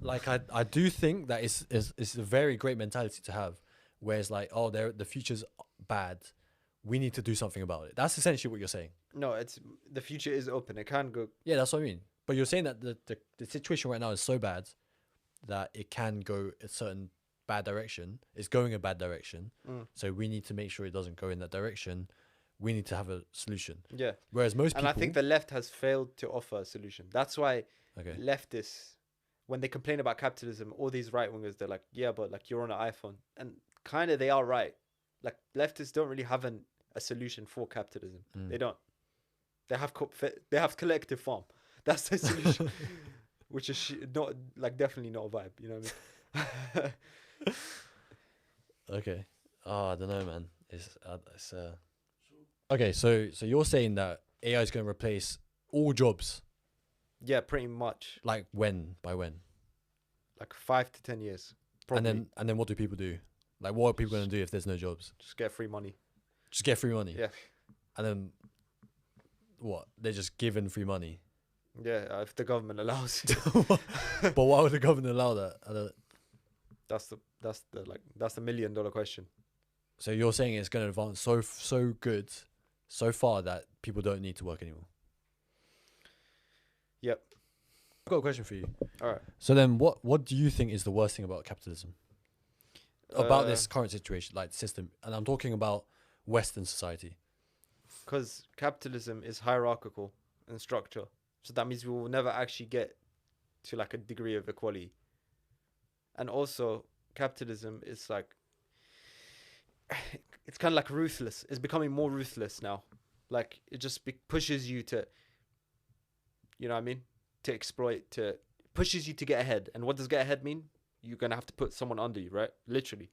Speaker 1: Like I do think that it's a very great mentality to have, where it's like, oh, the future's bad, we need to do something about it. That's essentially what you're saying.
Speaker 2: No, it's the future is open. It can go.
Speaker 1: Yeah, that's what I mean. But you're saying that the situation right now is so bad that it can go a certain bad direction. It's going a bad direction. So we need to make sure it doesn't go in that direction. We need to have a solution.
Speaker 2: Yeah.
Speaker 1: Whereas most people,
Speaker 2: And I think the left has failed to offer a solution. That's why
Speaker 1: okay,
Speaker 2: leftists, when they complain about capitalism, all these right wingers, they're like, yeah, but like you're on an iPhone, and kind of they are right. Like leftists don't really have a solution for capitalism. They don't. They have collective farm. That's the solution, which is not like definitely not a vibe. You know what I mean?
Speaker 1: okay. Oh, I don't know, man. It's okay. So you're saying that AI is going to replace all jobs.
Speaker 2: Yeah, pretty much.
Speaker 1: Like when? By when?
Speaker 2: Like 5 to 10 years. Probably.
Speaker 1: And then what do people do? Like what are people going to do if there's no jobs?
Speaker 2: Just get free money.
Speaker 1: Just get free money.
Speaker 2: Yeah.
Speaker 1: And then what? They're just given free money.
Speaker 2: Yeah, if the government allows.
Speaker 1: But why would the government allow that? I don't,
Speaker 2: That's the $1 million question.
Speaker 1: so you're saying it's going to advance so good, so far that people don't need to work anymore.
Speaker 2: Yep.
Speaker 1: I've got a question for you.
Speaker 2: All right.
Speaker 1: So then, what do you think is the worst thing about capitalism? About
Speaker 2: Uh,
Speaker 1: this current situation, like system, and I'm talking about Western society.
Speaker 2: Because capitalism is hierarchical in structure, so that means we will never actually get to like a degree of equality. And also, capitalism is like it's kind of like ruthless. It's becoming more ruthless now. Like it just pushes you to, you know what I mean, to exploit, to pushes you to get ahead. And what does get ahead mean? You're gonna have to put someone under you, right? Literally,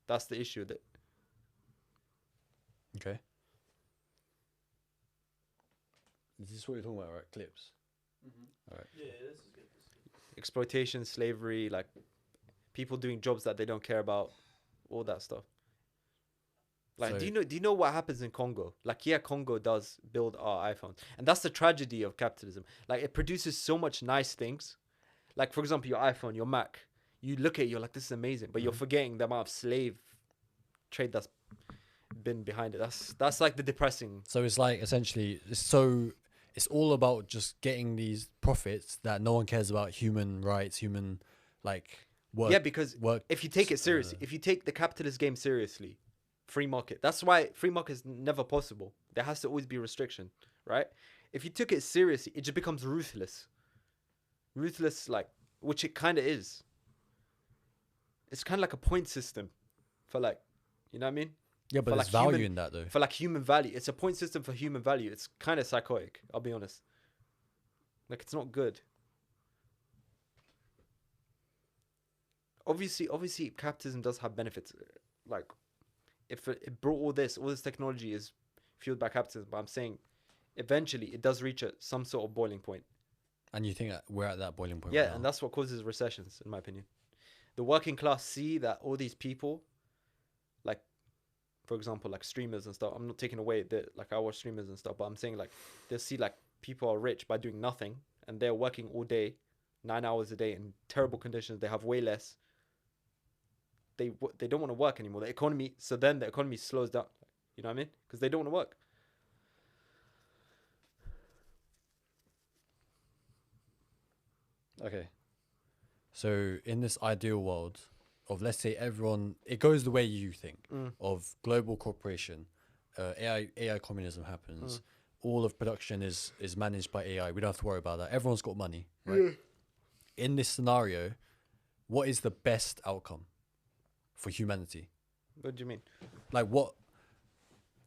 Speaker 2: that's the issue. That
Speaker 1: Okay. This is what you're talking about, right? Clips.
Speaker 5: Yeah, this is good. This is good.
Speaker 2: exploitation, slavery, like people doing jobs that they don't care about, all that stuff. Like,
Speaker 1: So-
Speaker 2: do you know what happens in Congo? Like, yeah, Congo does build our iPhones, and that's the tragedy of capitalism. Like, it produces so much nice things. Like, for example, your iPhone, your Mac. You look at it, you're like, this is amazing, but you're forgetting the amount of slave trade been behind it. That's like the depressing.
Speaker 1: So it's like essentially it's all about just getting these profits that no one cares about human rights, human like work.
Speaker 2: Yeah, because
Speaker 1: work.
Speaker 2: if you take it seriously, if you take the capitalist game seriously, free market. That's why free market is never possible. There has to always be restriction, right? If you took it seriously, it just becomes ruthless. Ruthless, like, which it kind of is. It's kind of like a point system for like, you know what I mean?
Speaker 1: Yeah, but
Speaker 2: for
Speaker 1: there's
Speaker 2: like
Speaker 1: value
Speaker 2: human-
Speaker 1: in that though.
Speaker 2: For like human value. It's a point system for human value. It's kind of psychotic, I'll be honest. Like, it's not good. Obviously, capitalism does have benefits. Like, if it brought all this technology is fueled by capitalism, but I'm saying eventually it does reach some sort of boiling point.
Speaker 1: And you think that we're at that boiling point?
Speaker 2: Yeah,
Speaker 1: right now?
Speaker 2: and that's what causes recessions, in my opinion. The working class see that all these people, like, for example, like streamers and stuff. I'm not taking away that, like, I watch streamers and stuff, but I'm saying like they'll see like people are rich by doing nothing, and they're working all day, 9 hours a day in terrible conditions. They have way less. They don't want to work anymore. The economy, so then the economy slows down. You know what I mean? Because they don't want to work.
Speaker 1: Okay. So in this ideal world of, let's say everyone, it goes the way you think, of global corporation, AI communism happens. All of production is managed by AI. We don't have to worry about that. Everyone's got money, right? In this scenario, what is the best outcome for humanity?
Speaker 2: What do you mean?
Speaker 1: Like what?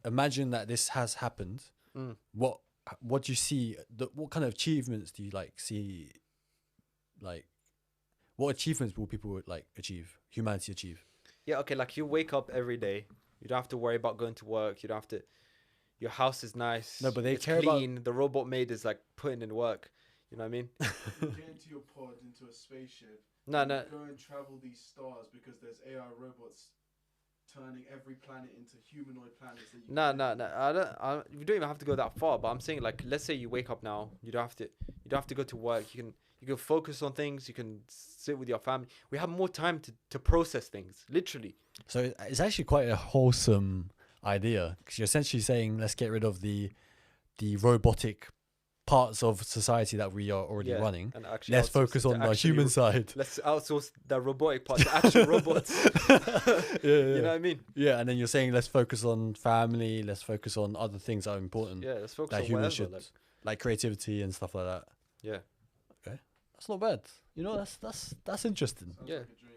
Speaker 1: Imagine that this has happened. What do you see? What kind of achievements do you like see? Like, what achievements will people like achieve? Humanity achieve?
Speaker 2: Yeah, okay, like you wake up every day. You don't have to worry about going to work. You don't have to. Your house is nice.
Speaker 1: No, but they
Speaker 2: it's
Speaker 1: care about-
Speaker 2: clean. The robot maid is like putting in work. You know what I mean?
Speaker 3: You get into your pod, into a spaceship.
Speaker 2: No.
Speaker 3: and Go and travel these stars because there's AI robots turning every planet into humanoid planets. That you
Speaker 2: No.
Speaker 3: can
Speaker 2: You don't even have to go that far. But I'm saying, like, let's say you wake up now. You don't have to. You don't have to go to work. You can focus on things. You can sit with your family. We have more time to process things. Literally.
Speaker 1: So it's actually quite a wholesome idea, because you're essentially saying let's get rid of the robotic parts of society that we are already running.
Speaker 2: And actually
Speaker 1: Let's
Speaker 2: outsource
Speaker 1: focus
Speaker 2: it to
Speaker 1: on the
Speaker 2: actually
Speaker 1: human side.
Speaker 2: Let's outsource the robotic part to actual robots. You know what I mean?
Speaker 1: Yeah, and then you're saying let's focus on family. Let's focus on other things that are important.
Speaker 2: Yeah, let's focus
Speaker 1: that
Speaker 2: on
Speaker 1: humans
Speaker 2: whatever.
Speaker 1: should, like creativity and stuff like that.
Speaker 2: Yeah.
Speaker 1: That's not bad. You know, that's interesting.
Speaker 3: Sounds
Speaker 2: Yeah.
Speaker 3: like a dream,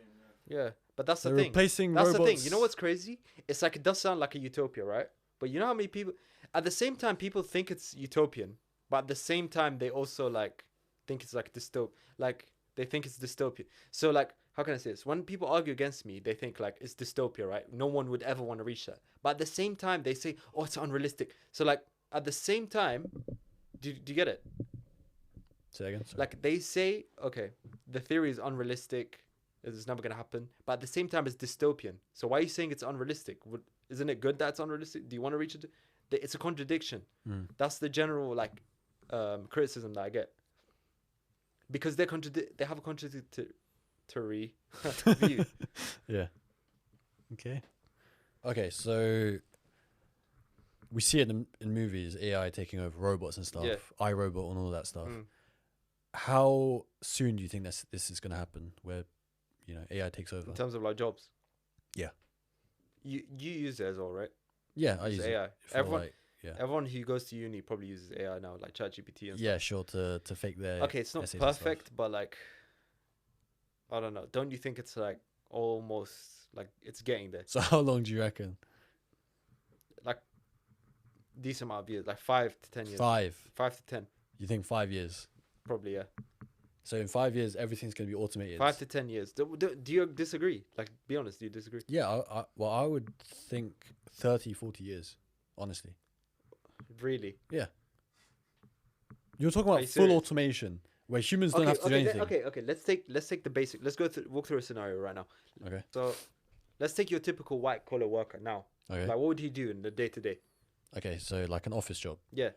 Speaker 3: yeah.
Speaker 2: Yeah, but that's the
Speaker 1: They're
Speaker 2: thing.
Speaker 1: replacing
Speaker 2: That's
Speaker 1: robots.
Speaker 2: the thing. You know what's crazy? It's like, it does sound like a utopia, right? But you know how many people, at the same time, people think it's utopian, but at the same time, they also like think it's like like they think it's dystopia. So like, how can I say this? When people argue against me, they think like it's dystopia, right? No one would ever want to reach that. But at the same time, they say, oh, it's unrealistic. So like, at the same time, do you get it?
Speaker 1: Say that again. Sorry.
Speaker 2: Like, they say, okay, the theory is unrealistic. It's never going to happen. But at the same time, it's dystopian. So why are you saying it's unrealistic? Isn't it good that it's unrealistic? Do you want to reach it? It's a contradiction. That's the general, like, criticism that I get. Because they have a contradictory view.
Speaker 1: Yeah. Okay, so we see it in movies, AI taking over robots and stuff,
Speaker 2: Yeah.
Speaker 1: iRobot and all that stuff. How soon do you think this is going to happen, where, you know, AI takes over?
Speaker 2: In terms of, like, jobs.
Speaker 1: Yeah.
Speaker 2: You use it as well, right?
Speaker 1: Yeah, I
Speaker 2: Use
Speaker 1: use
Speaker 2: AI.
Speaker 1: it. For
Speaker 2: Everyone-
Speaker 1: like, yeah.
Speaker 2: Everyone who goes to uni probably uses AI now, like ChatGPT and stuff.
Speaker 1: Yeah, sure, to fake their
Speaker 2: Okay, it's not
Speaker 1: essays and stuff.
Speaker 2: perfect, but like, I don't know. Don't you think it's like almost like it's getting there?
Speaker 1: So how long do you reckon?
Speaker 2: Like, decent amount of years, like 5 to 10 years.
Speaker 1: 5.
Speaker 2: 5 to 10,
Speaker 1: You think 5 years?
Speaker 2: probably, yeah.
Speaker 1: So in 5 years, everything's going to be automated.
Speaker 2: 5 to 10 years. Do you disagree? Like, be honest, do you disagree?
Speaker 1: Yeah, I would think 30, 40 years, honestly.
Speaker 2: Really?
Speaker 1: You're talking
Speaker 2: Are
Speaker 1: about
Speaker 2: you
Speaker 1: full
Speaker 2: serious?
Speaker 1: automation, where humans don't have to do anything.
Speaker 2: Okay. Let's take the basic. Let's walk through a scenario right now.
Speaker 1: Okay.
Speaker 2: So, let's take your typical white collar worker now.
Speaker 1: Okay.
Speaker 2: Like, what would he do in the day to day?
Speaker 1: Okay, so like an office job.
Speaker 2: Yeah.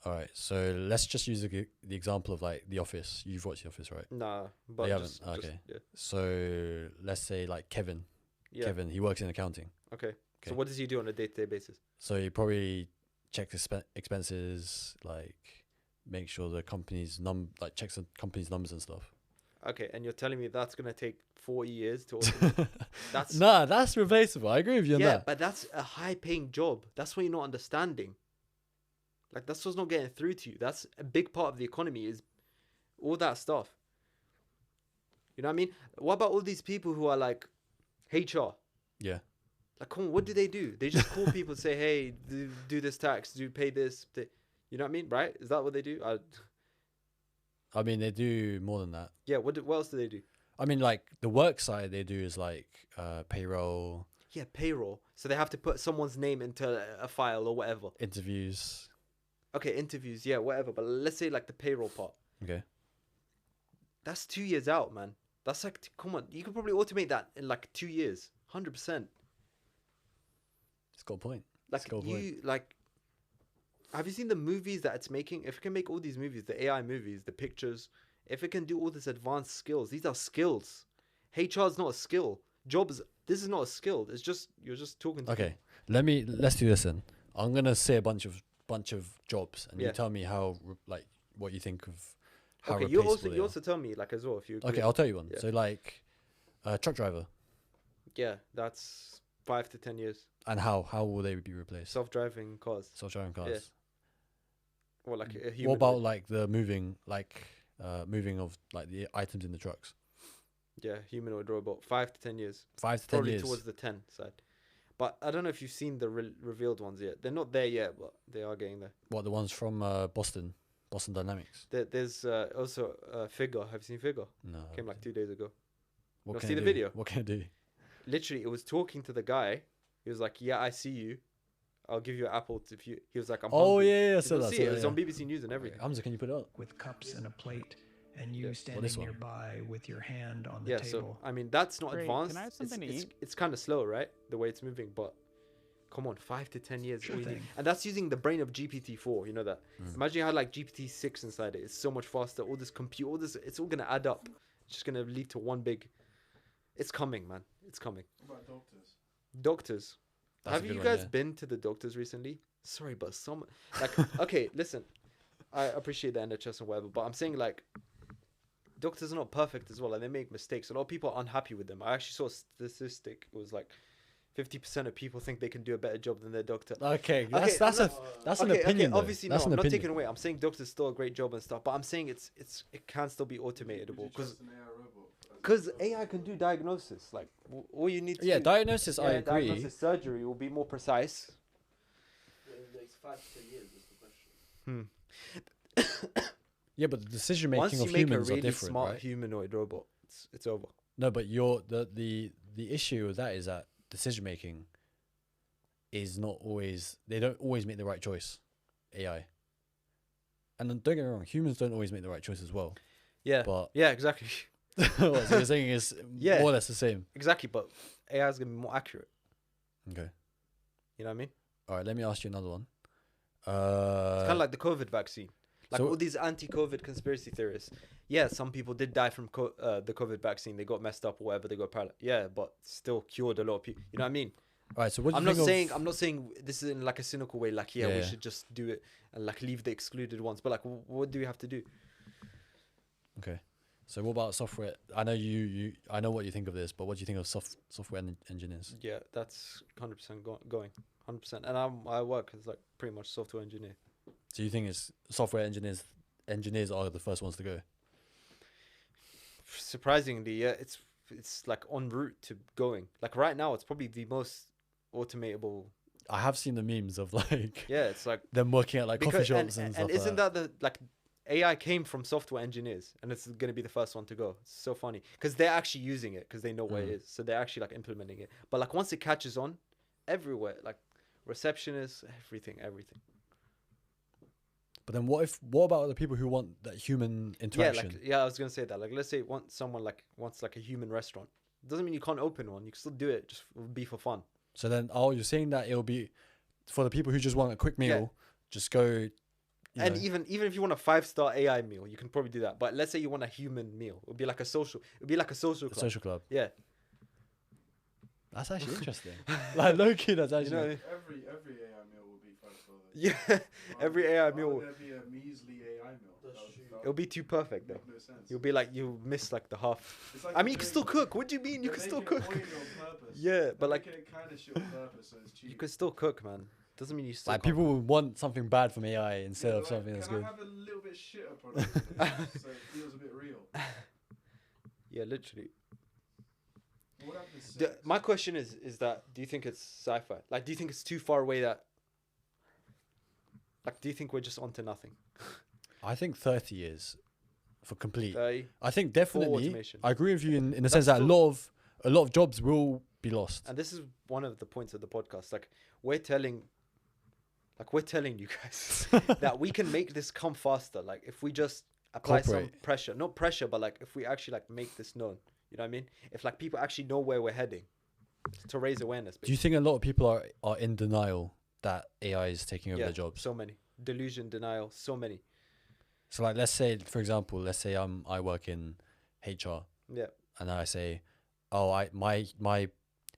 Speaker 1: All right, so let's just use the example of like The Office. You've watched The Office, right?
Speaker 2: Nah, but
Speaker 1: You haven't? Okay.
Speaker 2: yeah.
Speaker 1: So let's say like Kevin.
Speaker 2: Yeah.
Speaker 1: Kevin, he works in accounting.
Speaker 2: Okay. So what does he do on a day-to-day basis?
Speaker 1: So he probably checks expenses, like make sure the company's checks the company's numbers and stuff.
Speaker 2: Okay, and you're telling me that's gonna take 40 years to automate? That's
Speaker 1: that's replaceable. I agree with you on
Speaker 2: yeah,
Speaker 1: that.
Speaker 2: but that's a high-paying job. That's what you're not understanding. Like that's what's not getting through to you. That's a big part of the economy is all that stuff. You know what I mean? What about all these people who are like HR?
Speaker 1: Yeah.
Speaker 2: Like, come on, what do? They just call people and say, hey, do this tax, pay this. You know what I mean? Right? Is that what they do?
Speaker 1: I mean, they do more than that.
Speaker 2: Yeah, what else do they do?
Speaker 1: I mean, like the work side they do is like payroll.
Speaker 2: Yeah, payroll. So they have to put someone's name into a file or whatever.
Speaker 1: Interviews.
Speaker 2: Okay, interviews, yeah, whatever. But let's say like the payroll part.
Speaker 1: Okay.
Speaker 2: That's 2 years out, man. That's like, come on, you could probably automate that in like 2 years, 100%.
Speaker 1: It's got a point.
Speaker 2: Like have you seen the movies that it's making? If it can make all these movies, the AI movies, the pictures, if it can do all this advanced skills, these are skills. HR is not a skill. Jobs, this is not a skill. It's just you're just talking to
Speaker 1: Okay, let's do this then. I'm gonna say a bunch of jobs, and
Speaker 2: Yeah.
Speaker 1: you tell me how what you think of how
Speaker 2: Okay,
Speaker 1: replaceable
Speaker 2: you also tell me like as well if you agree.
Speaker 1: Okay, I'll tell you one.
Speaker 2: Yeah.
Speaker 1: So like, truck driver,
Speaker 2: Yeah, that's 5 to 10 years.
Speaker 1: and how will they be replaced?
Speaker 2: Self-driving cars.
Speaker 1: Self-driving cars.
Speaker 2: Yeah. Or like a human.
Speaker 1: What about like the moving of like the items in the trucks?
Speaker 2: Yeah, humanoid robot. 5 to 10 years.
Speaker 1: 5 to 10
Speaker 2: Probably
Speaker 1: years.
Speaker 2: towards the 10 side. But I don't know if you've seen the revealed ones yet. They're not there yet, but they are getting there.
Speaker 1: What, the ones from Boston Dynamics?
Speaker 2: There's also Figure. Have you seen Figure?
Speaker 1: No.
Speaker 2: Came like 2 days ago.
Speaker 1: What
Speaker 2: No,
Speaker 1: can
Speaker 2: see
Speaker 1: it
Speaker 2: the
Speaker 1: do?
Speaker 2: video?
Speaker 1: What can it do?
Speaker 2: Literally, it was talking to the guy. He was like, "Yeah, I see you. I'll give you an apple if you." He was like, "I'm
Speaker 1: Oh
Speaker 2: hungry."
Speaker 1: yeah,
Speaker 2: You
Speaker 1: so
Speaker 2: don't
Speaker 1: that's
Speaker 2: see it. It was on BBC News and everything.
Speaker 1: Hamza, can you put it up?
Speaker 6: with cups and a plate, and you
Speaker 2: Yeah.
Speaker 6: standing
Speaker 1: this one?
Speaker 6: nearby with your hand on the
Speaker 2: Yeah,
Speaker 6: table.
Speaker 2: so I mean that's not
Speaker 7: Great.
Speaker 2: advanced.
Speaker 7: Can I have something to eat?
Speaker 2: It's kind of slow, right? The way it's moving, but come on, 5 to 10 years,
Speaker 6: Sure
Speaker 2: all you need.
Speaker 6: thing.
Speaker 2: And that's using the brain of GPT-4. You know that.
Speaker 1: Mm.
Speaker 2: Imagine you had like GPT-6 inside it. It's so much faster. All this compute, all this, it's all gonna add up. It's just gonna lead to one big. It's coming, man. It's coming.
Speaker 3: What about doctors?
Speaker 2: Doctors.
Speaker 1: That's a
Speaker 2: Have
Speaker 1: good
Speaker 2: you
Speaker 1: one,
Speaker 2: guys
Speaker 1: yeah.
Speaker 2: been to the doctors recently? Sorry, but some like okay, listen. I appreciate the NHS and whatever, but I'm saying like doctors are not perfect as well, and they make mistakes. A lot of people are unhappy with them. I actually saw a statistic. It was like 50% of people think they can do a better job than their doctor.
Speaker 1: Okay,
Speaker 2: I'm
Speaker 1: that's an opinion. though.
Speaker 2: Obviously,
Speaker 1: That's
Speaker 2: no,
Speaker 1: an
Speaker 2: I'm not
Speaker 1: opinion.
Speaker 2: taking away. I'm saying doctors still a great job and stuff, but I'm saying it can still be automatable
Speaker 3: Would you
Speaker 2: because
Speaker 3: trust an AI robot as
Speaker 2: because
Speaker 3: a-
Speaker 2: AI can do diagnosis. Like all you need to
Speaker 1: Yeah,
Speaker 2: do,
Speaker 1: diagnosis. I agree.
Speaker 2: diagnosis surgery will be more precise.
Speaker 5: In the next 5 to 10 years is the question.
Speaker 1: Yeah, but the decision
Speaker 2: Once
Speaker 1: making
Speaker 2: you
Speaker 1: of
Speaker 2: make a
Speaker 1: humans
Speaker 2: really
Speaker 1: are different,
Speaker 2: smart
Speaker 1: right?
Speaker 2: humanoid robot, it's over.
Speaker 1: No, but the issue with that is that decision making is not always. They don't always make the right choice. AI. And then don't get me wrong, humans don't always make the right choice as well.
Speaker 2: Yeah,
Speaker 1: But
Speaker 2: yeah, exactly,
Speaker 1: what you're saying is
Speaker 2: Yeah.
Speaker 1: more or less the same.
Speaker 2: exactly. But AI is gonna be more accurate.
Speaker 1: Okay.
Speaker 2: You know what I mean?
Speaker 1: All right. Let me ask you another one.
Speaker 2: It's kind of like the COVID vaccine. Like
Speaker 1: so-
Speaker 2: all these anti-COVID conspiracy theorists. Yeah, some people did die from the COVID vaccine. They got messed up or whatever. They got paralyzed. Yeah, but still cured a lot of people. You know what I mean?
Speaker 1: All right. So what do
Speaker 2: I'm
Speaker 1: you
Speaker 2: not
Speaker 1: think
Speaker 2: saying
Speaker 1: of,
Speaker 2: I'm not saying this is in like a cynical way. Like yeah, we
Speaker 1: Yeah.
Speaker 2: should just do it and like leave the excluded ones. But like, what do we have to do?
Speaker 1: Okay. So what about software? I know I know what you think of this, but what do you think of software engineers?
Speaker 2: Yeah, that's 100% going 100%. And I work as like pretty much software engineer.
Speaker 1: Do you think it's software engineers are the first ones to go?
Speaker 2: Surprisingly, yeah, it's like en route to going. Like right now, it's probably the most automatable.
Speaker 1: I have seen the memes of like
Speaker 2: Yeah, it's like
Speaker 1: them working at like coffee
Speaker 2: because
Speaker 1: shops and stuff.
Speaker 2: and isn't that the like AI came from software engineers and it's gonna be the first one to go. It's so funny because they're actually using it because they know what it is, so they're actually like implementing it. But like once it catches on, everywhere, like receptionists, everything.
Speaker 1: But then what about the people who want that human interaction?
Speaker 2: Yeah, I was gonna say that. Like, let's say someone wants like a human restaurant. It doesn't mean you can't open one. You can still do it. Just be for fun.
Speaker 1: So then, you're saying that it'll be for the people who just want a quick meal, just go. you
Speaker 2: And
Speaker 1: know.
Speaker 2: even if you want a 5-star AI meal, you can probably do that. But let's say you want a human meal. It would be like a social. It would be like a social
Speaker 1: A
Speaker 2: club.
Speaker 1: social club.
Speaker 2: Yeah.
Speaker 1: That's actually interesting. Like low key, that's
Speaker 2: You
Speaker 1: actually.
Speaker 2: know,
Speaker 3: Every AI meal will be $5.
Speaker 2: yeah, every AI meal,
Speaker 3: Why would there be a measly AI meal?
Speaker 5: That's true.
Speaker 2: it'll be too perfect though.
Speaker 3: Make no sense.
Speaker 2: You'll be like, you miss like the half.
Speaker 3: It's like
Speaker 2: I
Speaker 3: they're
Speaker 2: mean, you can
Speaker 3: doing
Speaker 2: still
Speaker 3: it-
Speaker 2: cook. What do you mean? You
Speaker 3: they're
Speaker 2: can still
Speaker 3: making it
Speaker 2: cook.
Speaker 3: oily on purpose.
Speaker 2: Yeah,
Speaker 3: They're
Speaker 2: but like,
Speaker 3: making it kind of shit on purpose, so it's cheap.
Speaker 2: you can still cook, man. Doesn't mean you still
Speaker 1: Like
Speaker 2: can't
Speaker 1: people would want something bad from AI instead
Speaker 3: Yeah,
Speaker 1: of
Speaker 3: like,
Speaker 1: something that's
Speaker 3: can
Speaker 1: good.
Speaker 3: I have a little bit shitter product so it feels a bit real?
Speaker 2: Yeah, literally.
Speaker 3: What happens to sex?
Speaker 2: My question is that do you think it's sci-fi? Like, do you think it's too far away that? Like, do you think we're just onto nothing?
Speaker 1: I think 30 years for complete.
Speaker 2: 30?
Speaker 1: I think definitely.
Speaker 2: automation.
Speaker 1: I agree with you in the
Speaker 2: That's
Speaker 1: sense that
Speaker 2: still-
Speaker 1: a lot of jobs will be lost.
Speaker 2: And this is one of the points of the podcast. Like, we're telling you guys that we can make this come faster. Like, if we just apply some
Speaker 1: Cooperate.
Speaker 2: pressure, not pressure, but like if we actually like make this known. You know what I mean? If like people actually know where we're heading, to raise awareness.
Speaker 1: Do you think a lot of people are in denial that AI is taking over
Speaker 2: Yeah,
Speaker 1: their jobs?
Speaker 2: so many delusion, denial, so many.
Speaker 1: So like, let's say, for example, I work in HR,
Speaker 2: Yeah,
Speaker 1: and I say, oh, my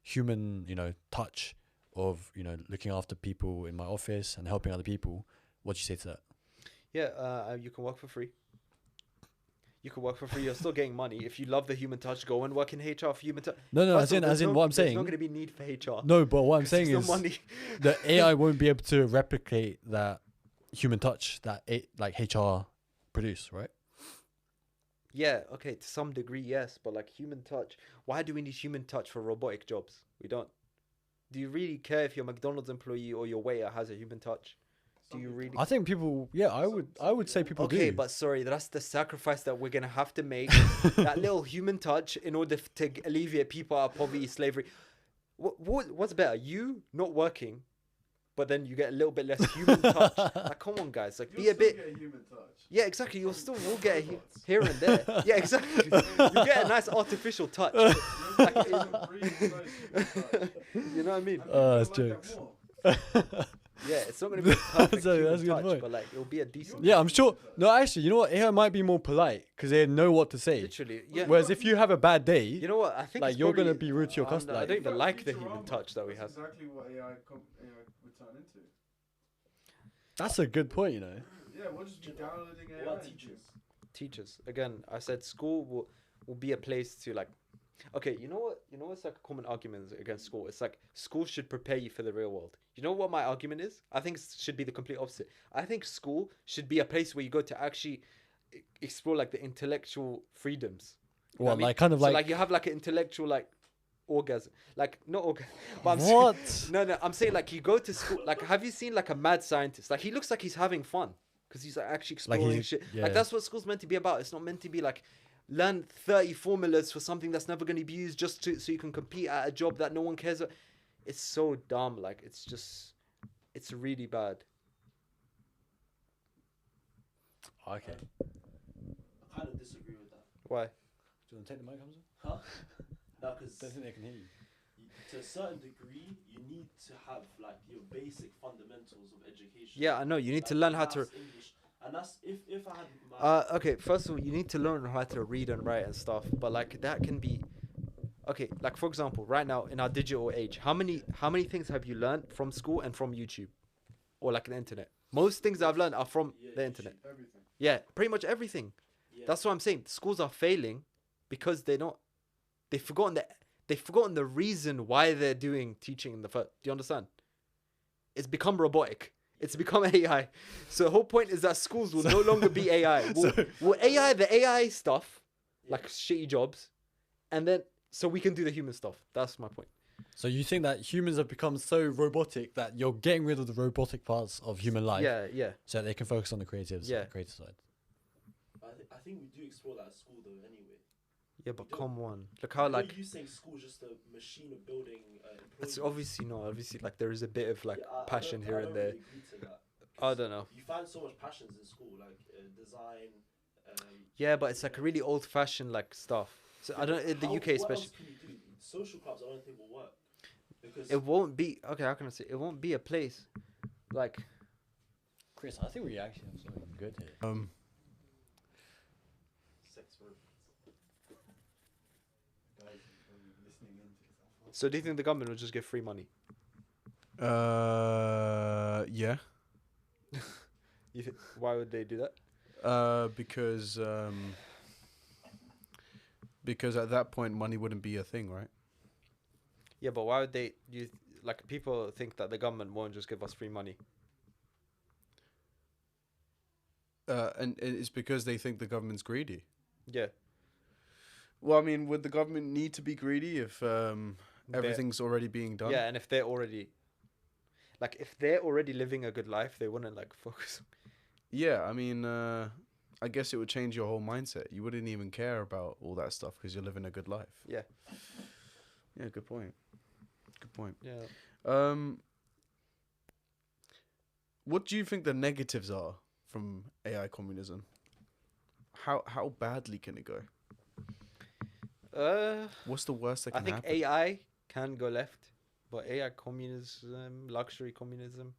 Speaker 1: human, touch of, looking after people in my office and helping other people. What do you say to that?
Speaker 2: yeah. You can work for free. You can work for free. You're still getting money. If you love the human touch, go and work in HR for human touch.
Speaker 1: No,
Speaker 2: First of all,
Speaker 1: as in what I'm
Speaker 2: there's
Speaker 1: saying.
Speaker 2: not going to be need for HR.
Speaker 1: No, but what I'm
Speaker 2: 'cause
Speaker 1: saying
Speaker 2: there's
Speaker 1: is
Speaker 2: no money.
Speaker 1: the AI won't be able to replicate that human touch that like HR produce, right?
Speaker 2: Yeah, okay, to some degree, yes, but like human touch. Why do we need human touch for robotic jobs? We don't. Do you really care if your McDonald's employee or your waiter has a human touch? Do you really?
Speaker 1: I think people. Yeah, I would say people
Speaker 2: Okay,
Speaker 1: do.
Speaker 2: but sorry, that's the sacrifice that we're gonna have to make. That little human touch in order to alleviate people out of poverty, slavery. What's better? You not working, but then you get a little bit less human touch. Like, come on, guys, like
Speaker 3: You'll
Speaker 2: be a
Speaker 3: still
Speaker 2: bit.
Speaker 3: get a human touch.
Speaker 2: Yeah, exactly. You'll still will get
Speaker 3: Robots.
Speaker 2: here and there. Yeah, exactly. You get a nice artificial touch.
Speaker 3: You'll
Speaker 2: Like,
Speaker 3: get some really close human touch.
Speaker 2: you know what I mean?
Speaker 3: And
Speaker 1: Oh,
Speaker 3: people
Speaker 1: that's
Speaker 3: like that more.
Speaker 2: Yeah, it's not gonna be a perfect
Speaker 1: So
Speaker 2: human
Speaker 1: that's a good
Speaker 2: touch,
Speaker 1: point.
Speaker 2: but like it'll be a decent.
Speaker 1: Yeah, I'm sure. No, actually, you know what? AI might be more polite because they know what to say.
Speaker 2: Literally, yeah.
Speaker 1: Whereas if you have a bad day,
Speaker 2: You know what? I think
Speaker 1: like
Speaker 2: it's
Speaker 1: you're gonna
Speaker 2: probably-
Speaker 1: be rude to your
Speaker 2: I
Speaker 1: customer.
Speaker 2: don't even like the
Speaker 3: Futurama,
Speaker 2: human touch that we
Speaker 3: that's
Speaker 2: have.
Speaker 3: exactly what AI would turn into.
Speaker 1: That's a good point, you know.
Speaker 3: Yeah, we'll just be downloading AI.
Speaker 5: What teachers?
Speaker 2: Teachers again. I said school will be a place to like. Okay, you know what? You know what's like a common argument against school? It's like school should prepare you for the real world. You know what my argument is? I think it should be the complete opposite. I think school should be a place where you go to actually explore like the intellectual freedoms. You know
Speaker 1: Well,
Speaker 2: what I mean?
Speaker 1: like kind of
Speaker 2: So,
Speaker 1: like,
Speaker 2: like you have like an intellectual like orgasm, like not orgasm. But I'm
Speaker 1: what?
Speaker 2: Saying, no, I'm saying like you go to school. Like, have you seen like a mad scientist? Like he looks like he's having fun because he's like actually
Speaker 1: Like
Speaker 2: exploring
Speaker 1: he's-
Speaker 2: shit.
Speaker 1: yeah.
Speaker 2: Like that's what school's meant to be about. It's not meant to be like learn 30 formulas for something that's never going to be used just so you can compete at a job that no one cares about. It's so dumb. Like it's really bad.
Speaker 1: Okay.
Speaker 5: I kind of disagree with that.
Speaker 2: Why?
Speaker 1: Do you want to take the mic, Hamza?
Speaker 5: Huh? No, because
Speaker 1: Don't think they can hear you.
Speaker 5: to a certain degree, you need to have like your basic fundamentals of education.
Speaker 2: Yeah, I know. You need to
Speaker 5: Like
Speaker 2: learn how to.
Speaker 5: maths, English, and that's if I had my
Speaker 2: Okay, first of all, you need to learn how to read and write and stuff. But like that can be. Okay, like for example, right now in our digital age, how many things have you learned from school and from YouTube, or like the internet? Most things that I've learned are from
Speaker 5: Yeah,
Speaker 2: the
Speaker 5: YouTube.
Speaker 2: internet.
Speaker 3: Everything.
Speaker 2: Yeah, pretty much everything.
Speaker 5: yeah,
Speaker 2: That's what I'm saying. Schools are failing because they've forgotten the reason why they're doing teaching in the first. Do you understand? It's become robotic. It's become AI. So the whole point is that schools will no longer be AI. Will AI the AI stuff, like shitty jobs, and then so we can do the human stuff. That's my point.
Speaker 1: So you think that humans have become so robotic that you're getting rid of the robotic parts of human life,
Speaker 2: Yeah.
Speaker 1: so that they can focus on the creative side.
Speaker 5: I think we do explore that at school though. Anyway,
Speaker 2: Yeah, but
Speaker 5: We don't-
Speaker 2: come on. Look how
Speaker 5: I know
Speaker 2: like
Speaker 5: you saying school is just a machine of building.
Speaker 2: it's
Speaker 5: employees.
Speaker 2: obviously not. Obviously, like there is a bit of like
Speaker 5: Yeah, I
Speaker 2: passion
Speaker 5: don't-
Speaker 2: here
Speaker 5: I
Speaker 2: and
Speaker 5: don't
Speaker 2: there.
Speaker 5: really agree to that,
Speaker 2: I
Speaker 5: 'cause
Speaker 2: don't know.
Speaker 5: You find so much passions in school, like design.
Speaker 2: Yeah, but it's like really old-fashioned like stuff. So I don't in the UK
Speaker 5: What
Speaker 2: especially.
Speaker 5: else can you do? Social clubs, I don't think will work because
Speaker 2: It won't be okay. How can I say? It won't be a place like.
Speaker 1: Chris, I think we actually have something good here.
Speaker 5: sex robots.
Speaker 3: Guys, are you listening into this?
Speaker 2: So do you think the government will just give free money?
Speaker 7: Yeah.
Speaker 2: Why would they do that?
Speaker 7: Because at that point money wouldn't be a thing, right?
Speaker 2: Yeah, but why would they? Like people think that the government won't just give us free money.
Speaker 7: And it's because they think the government's greedy.
Speaker 2: Yeah.
Speaker 7: Well, I mean, would the government need to be greedy if everything's already being done?
Speaker 2: Yeah, and if they're already living a good life, they wouldn't like focus.
Speaker 7: Yeah, I mean, I guess it would change your whole mindset. You wouldn't even care about all that stuff because you're living a good life.
Speaker 2: Yeah.
Speaker 7: Yeah, good point. Good point.
Speaker 2: Yeah.
Speaker 7: What do you think the negatives are from AI communism? How badly can it go? What's the worst that
Speaker 2: I
Speaker 7: can
Speaker 2: think
Speaker 7: happen?
Speaker 2: AI can go left, but AI communism, luxury communism,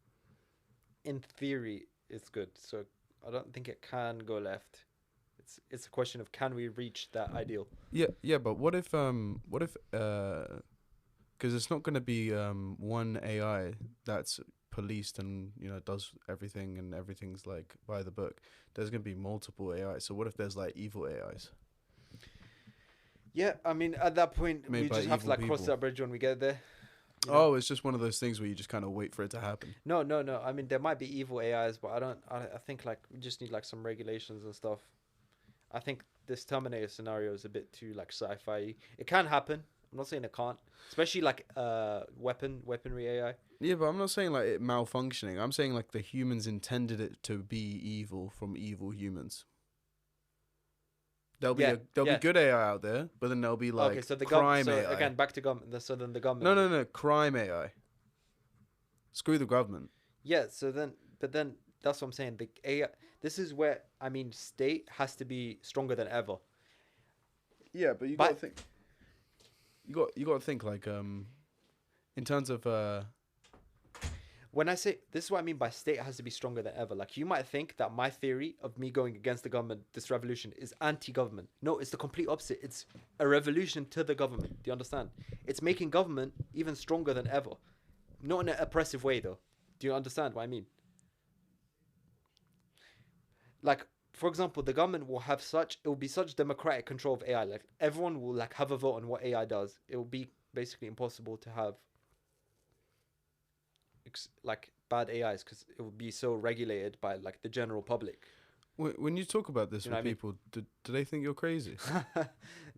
Speaker 2: in theory, it's good. So I don't think it can go left. It's a question of can we reach that ideal?
Speaker 7: Yeah, but what if because it's not going to be one AI that's policed and does everything and everything's like by the book. There's going to be multiple AIs. So what if there's like evil AIs?
Speaker 2: Yeah, I mean, at that point,
Speaker 7: Made
Speaker 2: we
Speaker 7: by
Speaker 2: just have to
Speaker 7: evil
Speaker 2: like cross
Speaker 7: people.
Speaker 2: that bridge when we get there.
Speaker 7: Oh, it's just one of those things where you just kind of wait for it to happen.
Speaker 2: No. I mean, there might be evil AIs, but I think like we just need like some regulations and stuff. I think this Terminator scenario is a bit too like sci-fi. It can happen. I'm not saying it can't. Especially like weaponry AI.
Speaker 7: Yeah, but I'm not saying like it malfunctioning. I'm saying like the humans intended it to be evil from evil humans. There'll be good AI out there, but then there'll be like
Speaker 2: so the
Speaker 7: crime
Speaker 2: so
Speaker 7: AI.
Speaker 2: again, back to government. So then the government.
Speaker 7: No, crime AI. Screw the government.
Speaker 2: Yeah. But then that's what I'm saying. The AI. This is where state has to be stronger than ever.
Speaker 7: Yeah, but you got to think. You got to think like in terms of
Speaker 2: When I say this is what I mean by state has to be stronger than ever. Like you might think that my theory of me going against the government, this revolution, is anti-government. No, it's the complete opposite. It's a revolution to the government. Do you understand? It's making government even stronger than ever. Not in an oppressive way, though. Do you understand what I mean? Like, for example, the government will have it will be such democratic control of AI. Like everyone will like have a vote on what AI does. It will be basically impossible to have like bad AIs because it will be so regulated by like the general public.
Speaker 7: when you talk about this with people, do they think you're crazy?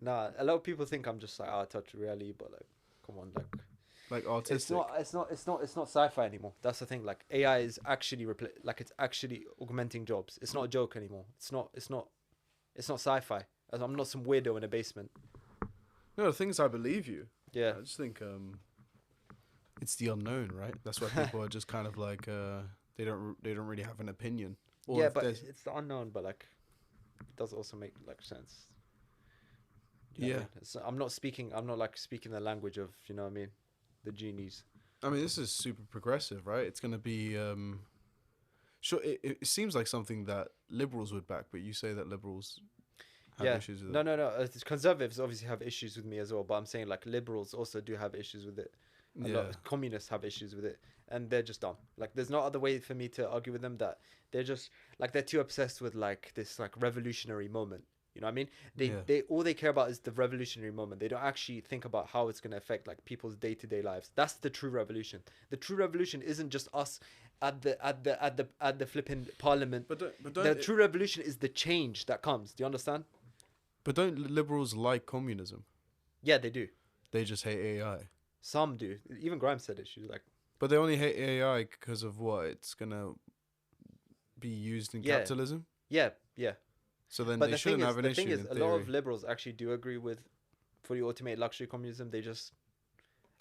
Speaker 2: Nah, a lot of people think I'm just like touch reality, but like, come on,
Speaker 7: like artistic.
Speaker 2: It's not sci-fi anymore. That's the thing. Like AI is actually it's actually augmenting jobs. It's not a joke anymore. It's not sci-fi. I'm not some weirdo in a basement.
Speaker 7: No, the thing is, I believe you.
Speaker 2: Yeah.
Speaker 7: I just think it's the unknown, right? That's why people are just kind of like they don't really have an opinion. Or
Speaker 2: yeah, but it's the unknown. But like, it does also make like sense. You know what I mean? So I'm not speaking the language of the genies.
Speaker 7: I mean, this is super progressive, right? It's gonna be sure. It seems like something that liberals would back, but you say that liberals have issues with it.
Speaker 2: No. Conservatives obviously have issues with me as well, but I'm saying like liberals also do have issues with it. A lot of communists have issues with it, and they're just dumb. Like, there's no other way for me to argue with them that they're just like they're too obsessed with like this like revolutionary moment. You know what I mean? They all they care about is the revolutionary moment. They don't actually think about how it's gonna affect like people's day-to-day lives. That's the true revolution. The true revolution isn't just us at the flipping parliament. But the true revolution is the change that comes. Do you understand?
Speaker 7: But don't liberals like communism?
Speaker 2: Yeah, they do.
Speaker 7: They just hate AI.
Speaker 2: Some do. Even Grimes said it. She was like,
Speaker 7: but they only hate AI because of what? It's gonna be used in capitalism?
Speaker 2: Yeah.
Speaker 7: So then they shouldn't have an issue.
Speaker 2: The thing is, a lot of liberals actually do agree with fully automated luxury communism.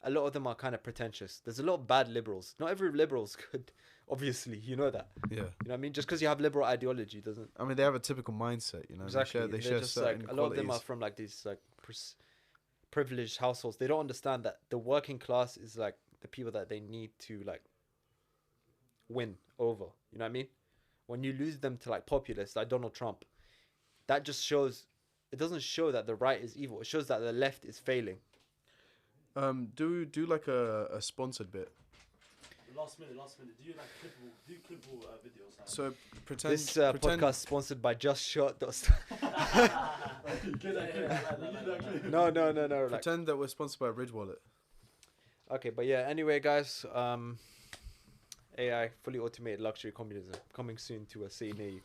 Speaker 2: A lot of them are kind of pretentious. There's a lot of bad liberals. Not every liberal's good, obviously. You know that.
Speaker 7: Yeah.
Speaker 2: You know what I mean? Just because you have liberal ideology doesn't...
Speaker 7: I mean, they have a typical mindset,
Speaker 2: Exactly.
Speaker 7: They share
Speaker 2: just
Speaker 7: certain
Speaker 2: like, a lot of them are from like these like privileged households. They don't understand that the working class is like the people that they need to like win over. You know what I mean? When you lose them to like populists like Donald Trump, that just shows... It doesn't show that the right is evil. It shows that the left is failing.
Speaker 7: Do like a sponsored bit.
Speaker 5: Last minute. Do you like clippable videos?
Speaker 7: So pretend
Speaker 2: This
Speaker 7: pretend
Speaker 2: podcast sponsored by Just Shot. No, relax.
Speaker 7: pretend that we're sponsored by Bridge Wallet.
Speaker 2: Okay, but yeah, anyway, guys, AI, fully automated luxury communism, coming soon to a city near you.